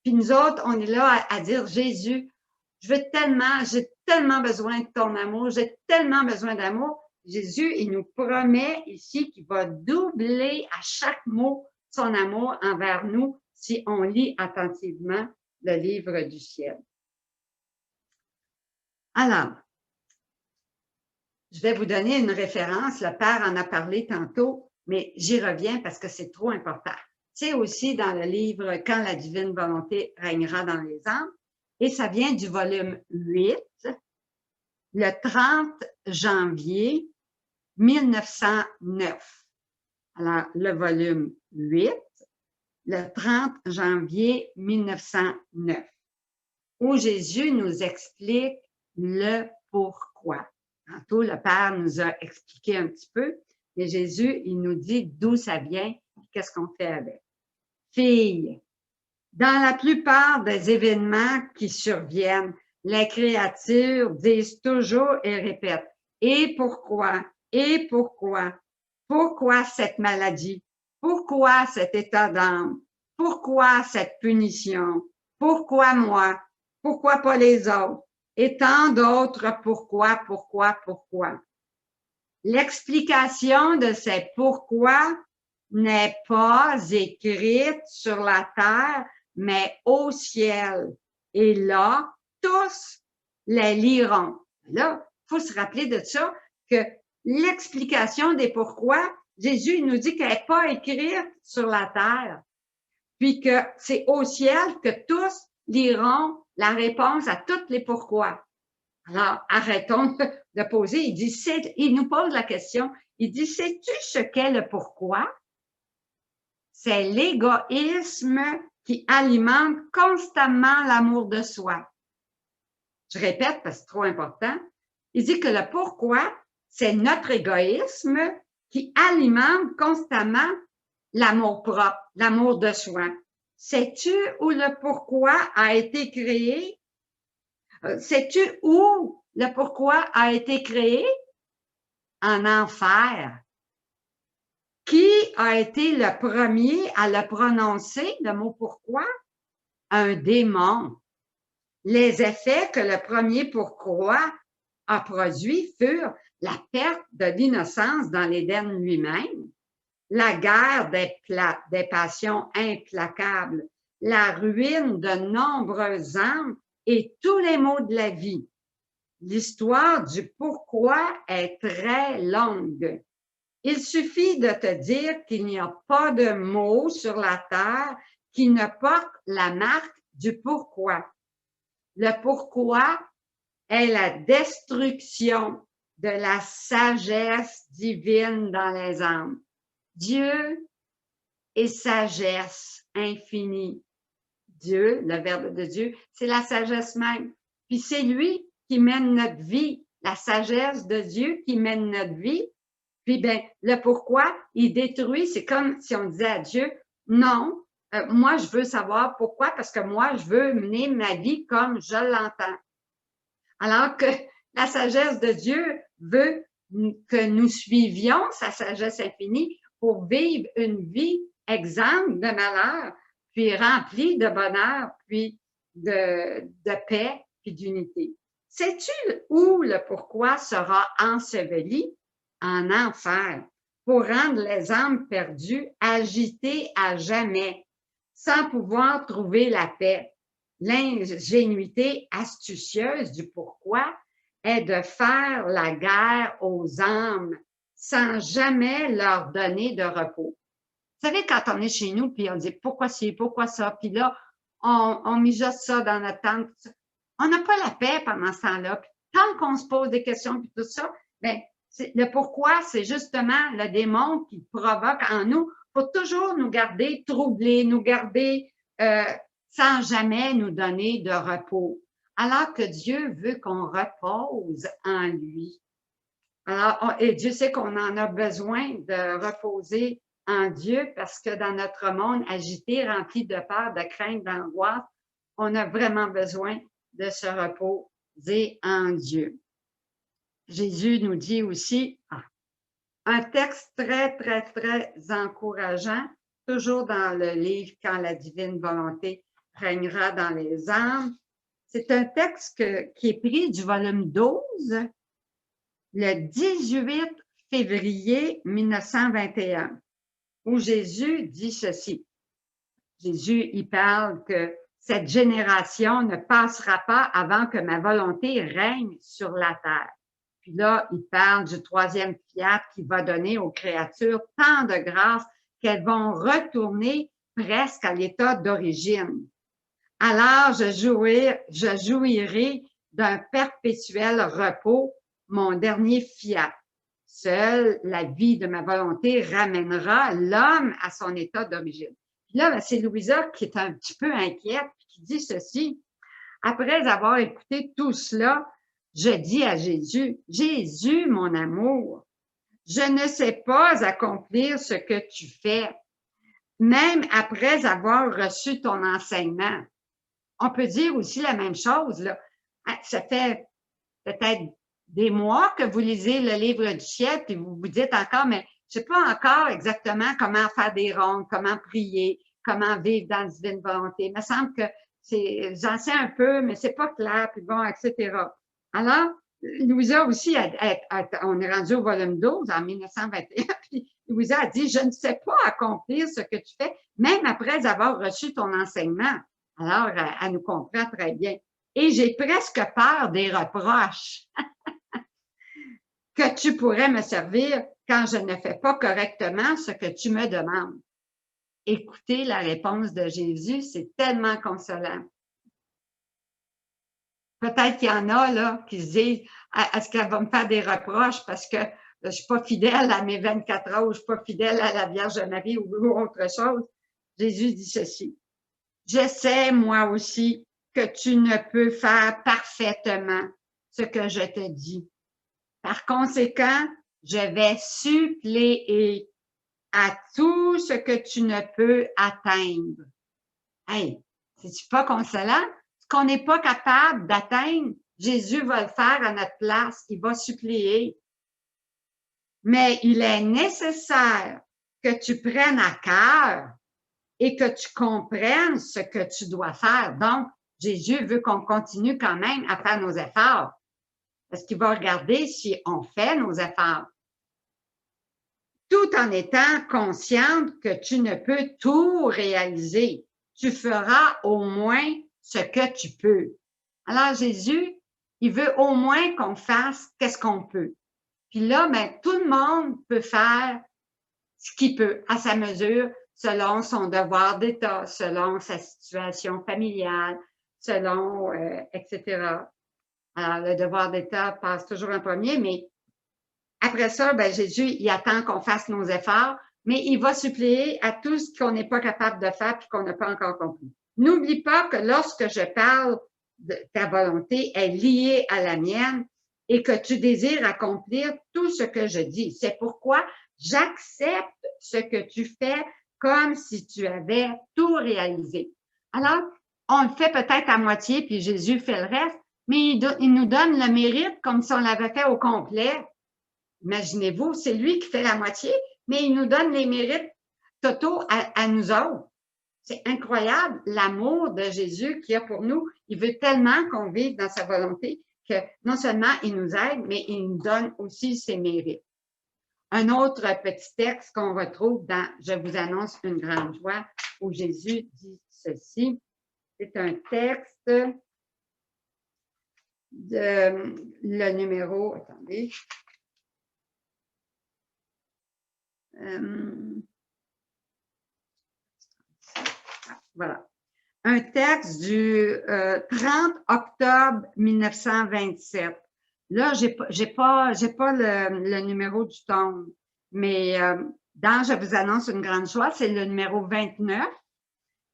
A: Puis nous autres, on est là à dire, Jésus, j'ai tellement besoin de ton amour, j'ai tellement besoin d'amour. Jésus, il nous promet ici qu'il va doubler à chaque mot son amour envers nous si on lit attentivement le livre du ciel. Alors, je vais vous donner une référence. Le Père en a parlé tantôt, mais j'y reviens parce que c'est trop important. C'est aussi dans le livre « Quand la divine volonté régnera dans les âmes » et ça vient du volume 8, le 30 janvier 1909. Alors, le volume 8, le 30 janvier 1909, où Jésus nous explique le pourquoi. Tantôt, le Père nous a expliqué un petit peu, mais Jésus, il nous dit d'où ça vient et qu'est-ce qu'on fait avec. Fille, dans la plupart des événements qui surviennent, les créatures disent toujours et répètent « Et pourquoi? Et pourquoi? Pourquoi cette maladie? Pourquoi cet état d'âme? Pourquoi cette punition? Pourquoi moi? Pourquoi pas les autres? Et tant d'autres pourquoi? L'explication de ces pourquoi n'est pas écrite sur la terre, mais au ciel. Et là, tous les liront. Là, il faut se rappeler de ça, que l'explication des pourquoi, Jésus nous dit qu'elle n'est pas écrite sur la terre, puis que c'est au ciel que tous liront la réponse à toutes les pourquoi. Alors, arrêtons de poser. Il nous pose la question, il dit, sais-tu ce qu'est le pourquoi? C'est l'égoïsme qui alimente constamment l'amour de soi. Je répète parce que c'est trop important. Il dit que le pourquoi, c'est notre égoïsme qui alimente constamment l'amour propre, l'amour de soi. Sais-tu où le pourquoi a été créé? Sais-tu où le pourquoi a été créé? En enfer. Qui a été le premier à le prononcer, le mot pourquoi? Un démon. Les effets que le premier pourquoi a produits furent la perte de l'innocence dans l'Éden lui-même, la guerre des passions implacables, la ruine de nombreuses âmes et tous les maux de la vie. L'histoire du pourquoi est très longue. Il suffit de te dire qu'il n'y a pas de mot sur la terre qui ne porte la marque du pourquoi. Le pourquoi est la destruction de la sagesse divine dans les âmes. Dieu est sagesse infinie. Dieu, le Verbe de Dieu, c'est la sagesse même. Puis c'est lui qui mène notre vie, la sagesse de Dieu qui mène notre vie. Puis ben, le pourquoi, il détruit, c'est comme si on disait à Dieu, non, moi je veux savoir pourquoi, parce que moi je veux mener ma vie comme je l'entends. Alors que la sagesse de Dieu veut que nous suivions sa sagesse infinie pour vivre une vie exempte de malheur, puis remplie de bonheur, puis de paix, puis d'unité. Sais-tu où le pourquoi sera enseveli? En enfer, pour rendre les âmes perdues agitées à jamais, sans pouvoir trouver la paix. L'ingénuité astucieuse du pourquoi est de faire la guerre aux âmes sans jamais leur donner de repos. Vous savez, quand on est chez nous, puis on dit pourquoi ci, pourquoi ça, puis là, on mijote ça dans notre tente. On n'a pas la paix pendant ce temps-là. Puis, tant qu'on se pose des questions puis tout ça, ben, le pourquoi, c'est justement le démon qui provoque en nous pour toujours nous garder troublés, nous garder sans jamais nous donner de repos. Alors que Dieu veut qu'on repose en lui. Alors, et Dieu sait qu'on en a besoin de reposer en Dieu parce que dans notre monde agité, rempli de peur, de crainte, d'angoisse, on a vraiment besoin de se reposer en Dieu. Jésus nous dit aussi, un texte très, très, très encourageant, toujours dans le livre « Quand la divine volonté régnera dans les âmes ». C'est un texte qui est pris du volume 12, le 18 février 1921, où Jésus dit ceci. Jésus, il parle que cette génération ne passera pas avant que ma volonté règne sur la terre. Puis là, il parle du troisième fiat qui va donner aux créatures tant de grâce qu'elles vont retourner presque à l'état d'origine. Alors, je jouirai d'un perpétuel repos, mon dernier fiat. Seule la vie de ma volonté ramènera l'homme à son état d'origine. Puis là, c'est Louisa qui est un petit peu inquiète, qui dit ceci. Après avoir écouté tout cela, je dis à Jésus, Jésus, mon amour, je ne sais pas accomplir ce que tu fais, même après avoir reçu ton enseignement. On peut dire aussi la même chose, là. Ça fait peut-être des mois que vous lisez le livre du ciel, puis vous vous dites encore, mais je ne sais pas encore exactement comment faire des rondes, comment prier, comment vivre dans la divine volonté. Il me semble que j'en sais un peu, mais c'est pas clair, puis bon, etc. Alors, Louisa aussi, on est rendu au volume 12 en 1921, puis Louisa a dit, je ne sais pas accomplir ce que tu fais, même après avoir reçu ton enseignement. Alors, elle nous comprend très bien. Et j'ai presque peur des reproches que tu pourrais me servir quand je ne fais pas correctement ce que tu me demandes. Écoutez la réponse de Jésus, c'est tellement consolant. Peut-être qu'il y en a là qui se disent, est-ce qu'elle va me faire des reproches parce que je suis pas fidèle à mes 24 heures ou je suis pas fidèle à la Vierge Marie ou autre chose? Jésus dit ceci. Je sais, moi aussi, que tu ne peux faire parfaitement ce que je te dis. Par conséquent, je vais suppléer à tout ce que tu ne peux atteindre. Hey, c'est-tu pas consolant? Ce qu'on n'est pas capable d'atteindre, Jésus va le faire à notre place. Il va suppléer. Mais il est nécessaire que tu prennes à cœur et que tu comprennes ce que tu dois faire. Donc, Jésus veut qu'on continue quand même à faire nos efforts. Parce qu'il va regarder si on fait nos efforts. Tout en étant consciente que tu ne peux tout réaliser. Tu feras au moins ce que tu peux. Alors, Jésus, il veut au moins qu'on fasse qu'est-ce qu'on peut. Puis là, ben, tout le monde peut faire ce qu'il peut à sa mesure, selon son devoir d'État, selon sa situation familiale, selon, etc. Alors, le devoir d'État passe toujours en premier, mais après ça, ben, Jésus, il attend qu'on fasse nos efforts, mais il va suppléer à tout ce qu'on n'est pas capable de faire puis qu'on n'a pas encore compris. N'oublie pas que lorsque je parle de ta volonté est liée à la mienne et que tu désires accomplir tout ce que je dis. C'est pourquoi j'accepte ce que tu fais comme si tu avais tout réalisé. Alors, on le fait peut-être à moitié, puis Jésus fait le reste, mais il nous donne le mérite comme si on l'avait fait au complet. Imaginez-vous, c'est lui qui fait la moitié, mais il nous donne les mérites totaux à nous autres. C'est incroyable l'amour de Jésus qu'il a pour nous. Il veut tellement qu'on vive dans sa volonté que non seulement il nous aide, mais il nous donne aussi ses mérites. Un autre petit texte qu'on retrouve dans « Je vous annonce une grande joie » où Jésus dit ceci. C'est un texte de le numéro, attendez, voilà. Un un texte du 30 octobre 1927. Là, j'ai pas le numéro du tome, mais dans Je vous annonce une grande joie, c'est le numéro 29.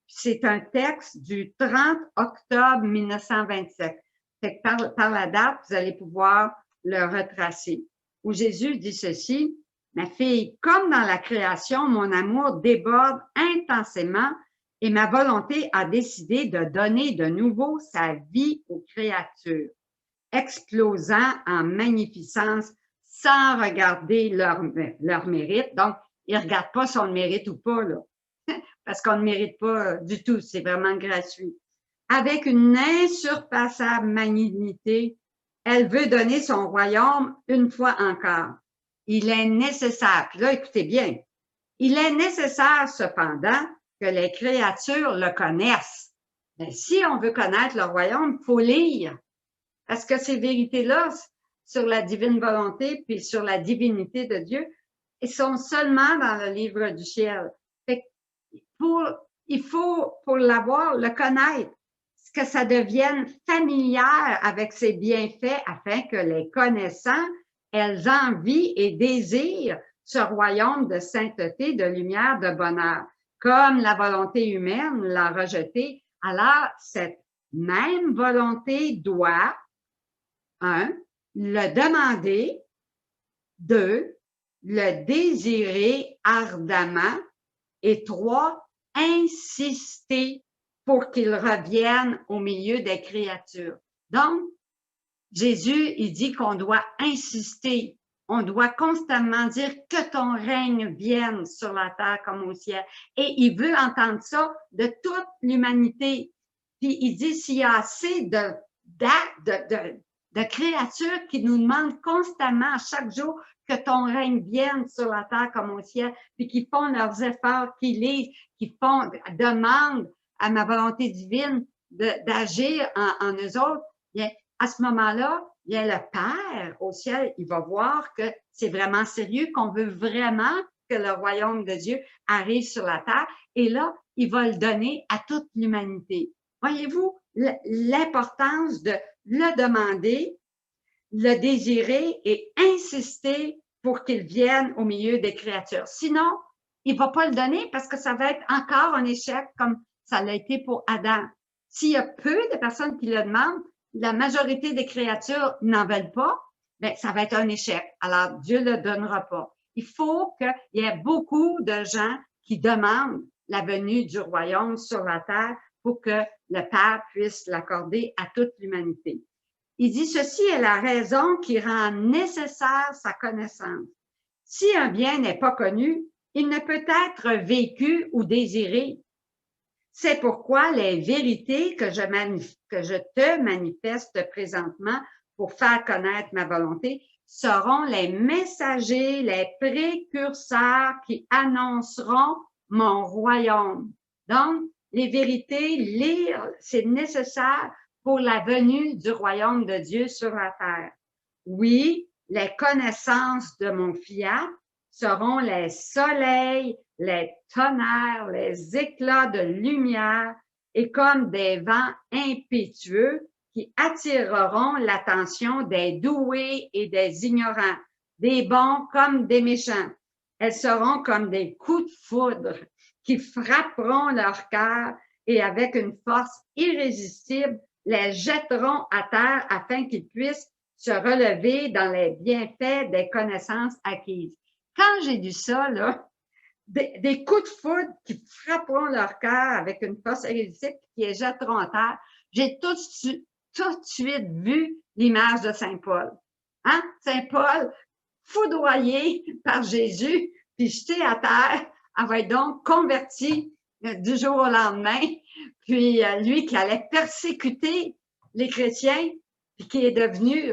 A: C'est un texte du 30 octobre 1927. Fait que par la date, vous allez pouvoir le retracer. Où Jésus dit ceci: ma fille, comme dans la création, mon amour déborde intensément et ma volonté a décidé de donner de nouveau sa vie aux créatures, explosant en magnificence sans regarder leur mérite. Donc, il ne regarde pas si on le mérite ou pas, là, parce qu'on ne mérite pas du tout, c'est vraiment gratuit. Avec une insurpassable magnanimité, elle veut donner son royaume une fois encore. Il est nécessaire, puis là, écoutez bien, il est nécessaire cependant que les créatures le connaissent. Mais si on veut connaître le royaume, il faut lire. Parce que ces vérités-là sur la divine volonté puis sur la divinité de Dieu, elles sont seulement dans le livre du ciel. Fait il faut, pour l'avoir, le connaître, que ça devienne familière avec ses bienfaits afin que les connaissants, elles envient et désirent ce royaume de sainteté, de lumière, de bonheur. Comme la volonté humaine l'a rejeté, alors cette même volonté doit, le demander, 2, le désirer ardemment et 3, insister pour qu'il revienne au milieu des créatures. Donc, Jésus, il dit qu'on doit insister, on doit constamment dire que ton règne vienne sur la terre comme au ciel. Et il veut entendre ça de toute l'humanité. Puis il dit, s'il y a assez de créatures qui nous demandent constamment, chaque jour, que ton règne vienne sur la terre comme au ciel, puis qui font leurs efforts, qui lisent, qui demandent à ma volonté divine d'agir en eux autres, bien, à ce moment-là, bien, le Père au ciel, il va voir que c'est vraiment sérieux, qu'on veut vraiment que le royaume de Dieu arrive sur la terre, et là, il va le donner à toute l'humanité. Voyez-vous l'importance de le demander, le désirer et insister pour qu'il vienne au milieu des créatures. Sinon, il ne va pas le donner parce que ça va être encore un échec comme ça l'a été pour Adam. S'il y a peu de personnes qui le demandent, la majorité des créatures n'en veulent pas, bien, ça va être un échec. Alors, Dieu ne le donnera pas. Il faut qu'il y ait beaucoup de gens qui demandent la venue du royaume sur la terre pour que le Père puisse l'accorder à toute l'humanité. Il dit, ceci est la raison qui rend nécessaire sa connaissance. Si un bien n'est pas connu, il ne peut être vécu ou désiré. C'est pourquoi les vérités que je te manifeste présentement pour faire connaître ma volonté seront les messagers, les précurseurs qui annonceront mon royaume. Donc, les vérités, lire, c'est nécessaire pour la venue du royaume de Dieu sur la terre. Oui, les connaissances de mon fiat seront les soleils, les tonnerres, les éclats de lumière et comme des vents impétueux qui attireront l'attention des doués et des ignorants, des bons comme des méchants. Elles seront comme des coups de foudre qui frapperont leur cœur et avec une force irrésistible les jetteront à terre afin qu'ils puissent se relever dans les bienfaits des connaissances acquises. Quand j'ai lu ça, là, des coups de foudre qui frapperont leur cœur avec une force irrésistible qui les jetteront à terre, j'ai tout de suite vu l'image de Saint Paul. Hein? Saint Paul, foudroyé par Jésus, puis jeté à terre, va être donc converti du jour au lendemain. Puis lui qui allait persécuter les chrétiens, puis qui est devenu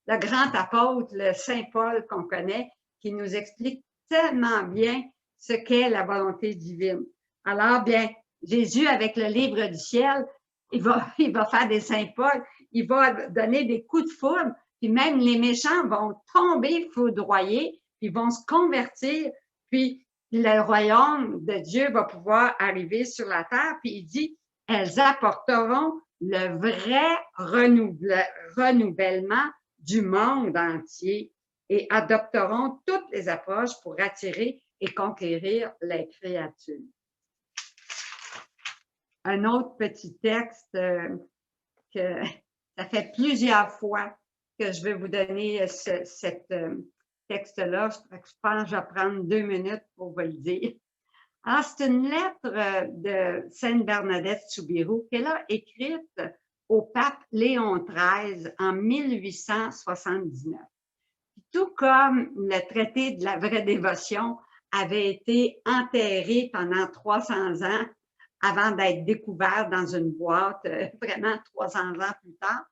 A: le grand apôtre, le Saint Paul qu'on connaît, qui nous explique tellement bien ce qu'est la volonté divine. Alors, bien, Jésus, avec le livre du ciel, il va faire des Saint Paul, il va donner des coups de foudre, puis même les méchants vont tomber foudroyés, puis vont se convertir, puis le royaume de Dieu va pouvoir arriver sur la terre, puis il dit, elles apporteront le vrai renouvellement du monde entier et adopteront toutes les approches pour attirer et conquérir les créatures. Un autre petit texte que ça fait plusieurs fois que je vais vous donner ce texte-là. Je pense que je vais prendre 2 minutes pour vous le dire. Alors, c'est une lettre de Sainte Bernadette Soubirous qu'elle a écrite au pape Léon XIII en 1879. Tout comme le traité de la vraie dévotion avait été enterré pendant 300 ans avant d'être découvert dans une boîte, vraiment 300 ans plus tard,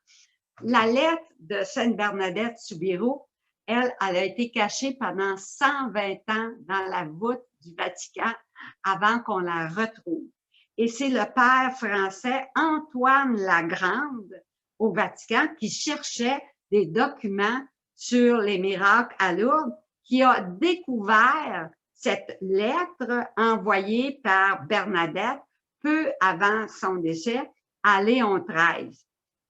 A: la lettre de Sainte Bernadette Soubirous, elle a été cachée pendant 120 ans dans la voûte du Vatican avant qu'on la retrouve. Et c'est le père français Antoine Lagrande au Vatican qui cherchait des documents sur les miracles à Lourdes, qui a découvert cette lettre envoyée par Bernadette peu avant son décès à Léon XIII,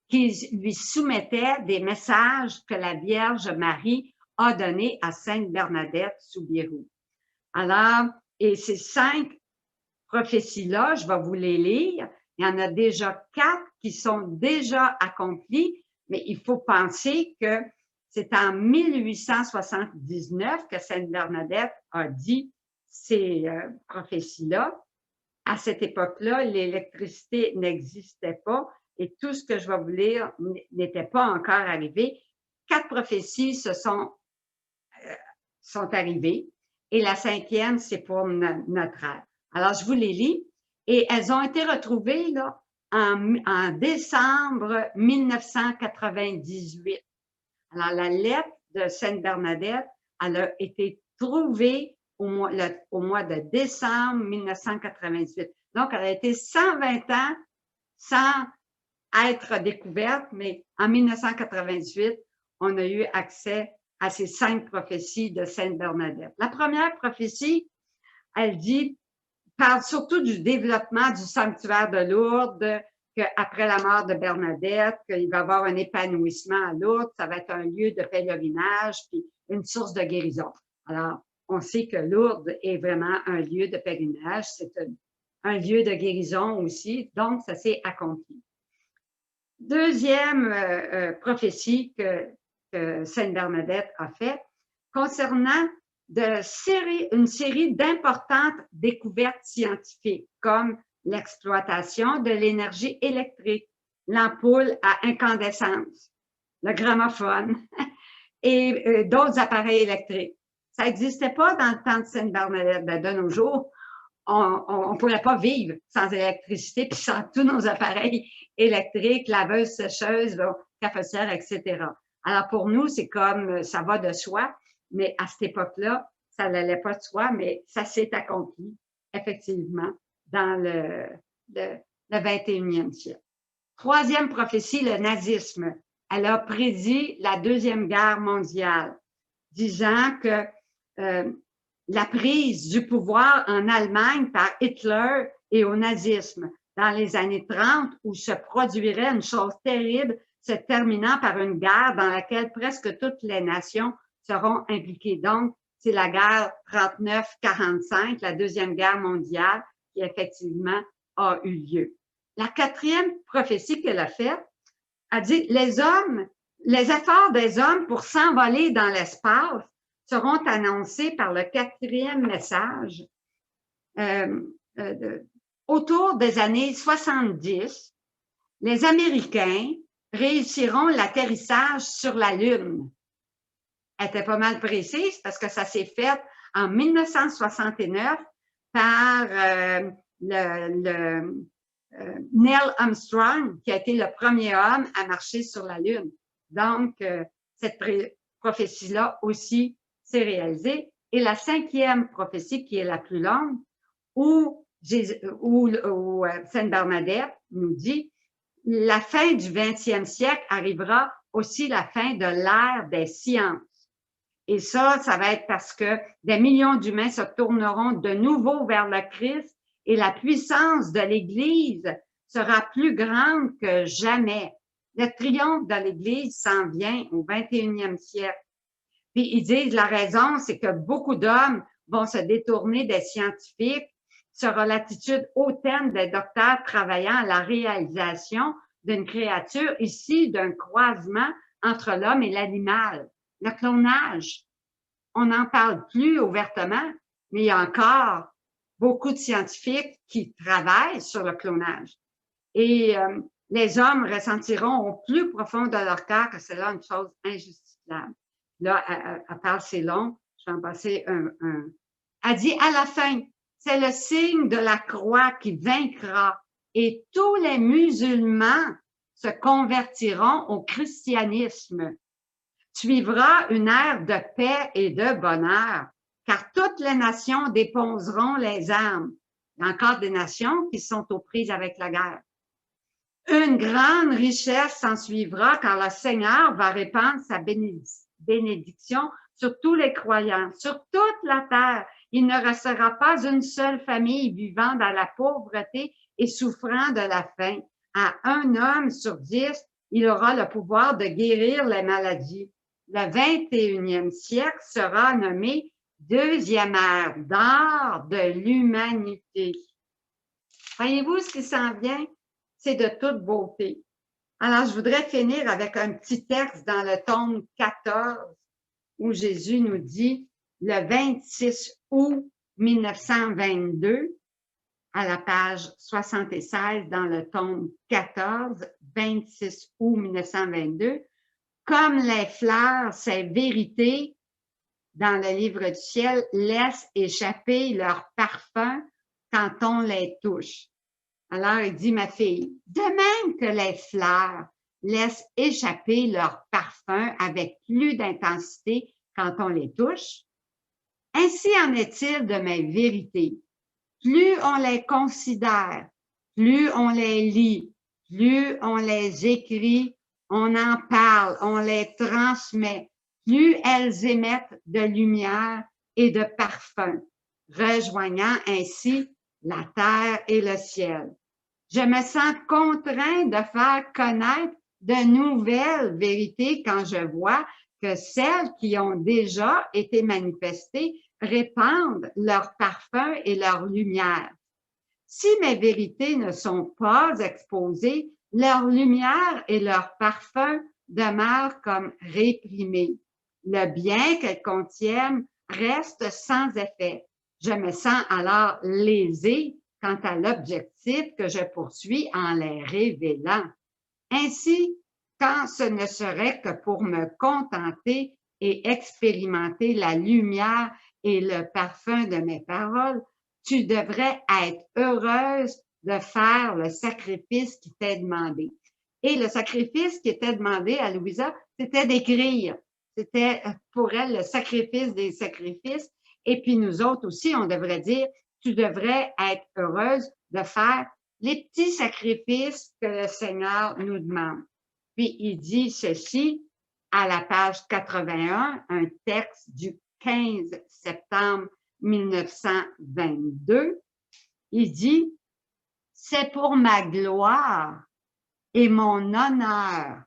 A: qui lui soumettait des messages que la Vierge Marie a donnés à Sainte Bernadette Soubirous. Alors, et ces 5 prophéties-là, je vais vous les lire. Il y en a déjà 4 qui sont déjà accomplies, mais il faut penser que c'est en 1879 que Sainte Bernadette a dit ces prophéties-là. À cette époque-là, l'électricité n'existait pas et tout ce que je vais vous lire n'était pas encore arrivé. 4 prophéties sont arrivées et la 5e, c'est pour notre ère. Alors, je vous les lis et elles ont été retrouvées là, en décembre 1998. Alors, la lettre de Sainte Bernadette, elle a été trouvée au mois de décembre 1998. Donc, elle a été 120 ans sans être découverte, mais en 1998, on a eu accès à ces 5 prophéties de Sainte Bernadette. La première prophétie, elle parle surtout du développement du sanctuaire de Lourdes, qu'après la mort de Bernadette, qu'il va y avoir un épanouissement à Lourdes, ça va être un lieu de pèlerinage, puis une source de guérison. Alors, on sait que Lourdes est vraiment un lieu de pèlerinage, c'est un lieu de guérison aussi, donc ça s'est accompli. Deuxième prophétie que Sainte Bernadette a faite, concernant une série d'importantes découvertes scientifiques, comme l'exploitation de l'énergie électrique, l'ampoule à incandescence, le gramophone et d'autres appareils électriques. Ça n'existait pas dans le temps de Sainte Bernadette. De nos jours, on ne pourrait pas vivre sans électricité puis sans tous nos appareils électriques, laveuses, sécheuses, cafetières, etc. Alors, pour nous, c'est comme ça va de soi, mais à cette époque-là, ça n'allait pas de soi, mais ça s'est accompli, effectivement, dans le 21e siècle. Troisième prophétie, le nazisme. Elle a prédit la Deuxième Guerre mondiale, disant que la prise du pouvoir en Allemagne par Hitler et au nazisme dans les années 30, où se produirait une chose terrible, se terminant par une guerre dans laquelle presque toutes les nations seront impliquées. Donc, c'est la guerre 39-45, la Deuxième Guerre mondiale, qui effectivement a eu lieu. La 4e prophétie qu'elle a faite a dit les efforts des hommes pour s'envoler dans l'espace seront annoncés par le 4e message autour des années 70. Les Américains réussiront l'atterrissage sur la Lune. Elle était pas mal précise parce que ça s'est fait en 1969 par Neil Armstrong, qui a été le premier homme à marcher sur la Lune. Donc, cette prophétie-là aussi s'est réalisée. Et la 5e prophétie, qui est la plus longue, où Sainte Bernadette nous dit la fin du 20e siècle arrivera aussi la fin de l'ère des sciences. Et ça va être parce que des millions d'humains se tourneront de nouveau vers le Christ et la puissance de l'Église sera plus grande que jamais. Le triomphe de l'Église s'en vient au 21e siècle. Puis ils disent la raison, c'est que beaucoup d'hommes vont se détourner des scientifiques sur l'attitude hautaine des docteurs travaillant à la réalisation d'une créature issue d'un croisement entre l'homme et l'animal. Le clonage, on n'en parle plus ouvertement, mais il y a encore beaucoup de scientifiques qui travaillent sur le clonage. Et les hommes ressentiront au plus profond de leur cœur que c'est là une chose injustifiable. Là, elle parle, c'est long, je vais en passer un. Elle dit à la fin, c'est le signe de la croix qui vaincra et tous les musulmans se convertiront au christianisme. Tu vivras une ère de paix et de bonheur, car toutes les nations déposeront les armes. Il y a encore des nations qui sont aux prises avec la guerre. Une grande richesse s'en suivra, car le Seigneur va répandre sa bénédiction sur tous les croyants, sur toute la terre. Il ne restera pas une seule famille vivant dans la pauvreté et souffrant de la faim. À un homme sur 10, il aura le pouvoir de guérir les maladies. Le 21e siècle sera nommé deuxième ère d'or de l'humanité. Voyez-vous ce qui s'en vient? C'est de toute beauté. Alors, je voudrais finir avec un petit texte dans le tome 14 où Jésus nous dit, le 26 août 1922, à la page 76 dans le tome 14, 26 août 1922, comme les fleurs, ces vérités dans le livre du ciel laissent échapper leur parfum quand on les touche. Alors, il dit, ma fille, de même que les fleurs laissent échapper leur parfum avec plus d'intensité quand on les touche, ainsi en est-il de mes vérités. Plus on les considère, plus on les lit, plus on les écrit, on en parle, on les transmet, plus elles émettent de lumière et de parfum, rejoignant ainsi la terre et le ciel. Je me sens contraint de faire connaître de nouvelles vérités quand je vois que celles qui ont déjà été manifestées répandent leur parfum et leur lumière. Si mes vérités ne sont pas exposées, leur lumière et leur parfum demeurent comme réprimés. Le bien qu'elles contiennent reste sans effet. Je me sens alors lésée quant à l'objectif que je poursuis en les révélant. Ainsi, quand ce ne serait que pour me contenter et expérimenter la lumière et le parfum de mes paroles, tu devrais être heureuse de faire le sacrifice qui t'est demandé. Et le sacrifice qui était demandé à Louisa, c'était d'écrire. C'était pour elle le sacrifice des sacrifices. Et puis nous autres aussi, on devrait dire, tu devrais être heureuse de faire les petits sacrifices que le Seigneur nous demande. Puis il dit ceci à la page 81, un texte du 15 septembre 1922. Il dit, c'est pour ma gloire et mon honneur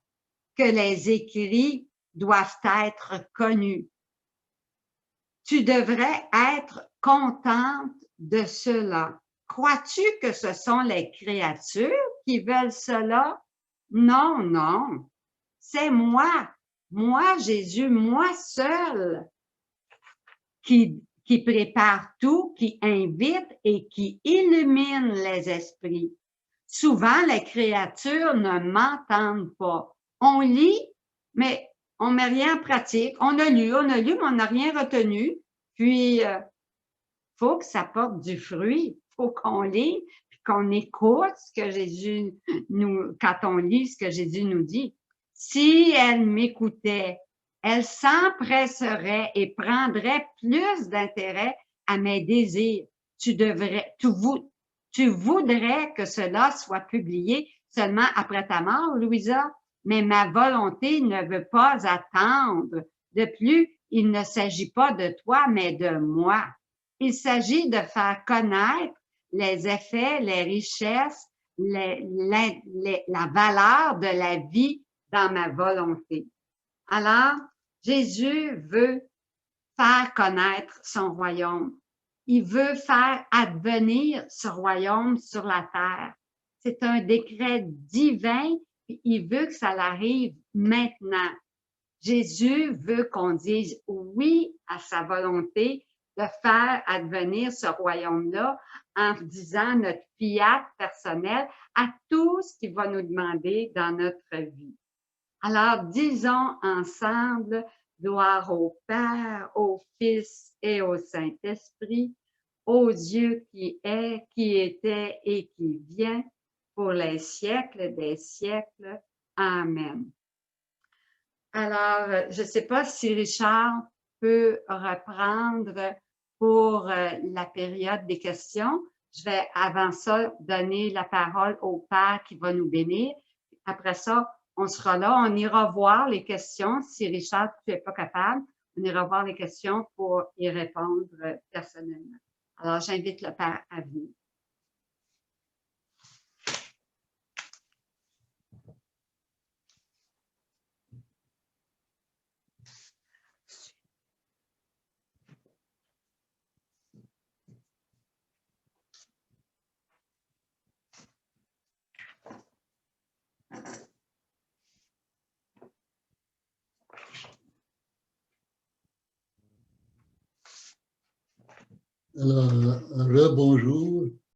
A: que les écrits doivent être connus. Tu devrais être contente de cela. Crois-tu que ce sont les créatures qui veulent cela? Non, non. C'est moi, Jésus, moi seul, qui prépare tout, qui invite et qui illumine les esprits. Souvent, les créatures ne m'entendent pas. On lit, mais on met rien en pratique. On a lu, mais on n'a rien retenu. Puis, faut que ça porte du fruit. Faut qu'on lit, puis qu'on écoute ce que Jésus nous, quand on lit ce que Jésus nous dit. Si elle m'écoutait, elle s'empresserait et prendrait plus d'intérêt à mes désirs. Tu voudrais que cela soit publié seulement après ta mort, Louisa, mais ma volonté ne veut pas attendre. De plus, il ne s'agit pas de toi, mais de moi. Il s'agit de faire connaître les effets, les richesses, la valeur de la vie dans ma volonté. Alors, Jésus veut faire connaître son royaume. Il veut faire advenir ce royaume sur la terre. C'est un décret divin, puis il veut que ça arrive maintenant. Jésus veut qu'on dise oui à sa volonté de faire advenir ce royaume-là en disant notre fiat personnel à tout ce qu'il va nous demander dans notre vie. Alors, disons ensemble, gloire au Père, au Fils et au Saint-Esprit, au Dieu qui est, qui était et qui vient, pour les siècles des siècles. Amen. Alors, je ne sais pas si Richard peut reprendre pour la période des questions. Je vais avant ça donner la parole au Père qui va nous bénir. Après ça, on sera là, on ira voir les questions. Si Richard, tu n'es pas capable, on ira voir les questions pour y répondre personnellement. Alors, j'invite le Père à venir.
B: Alors, rebonjour.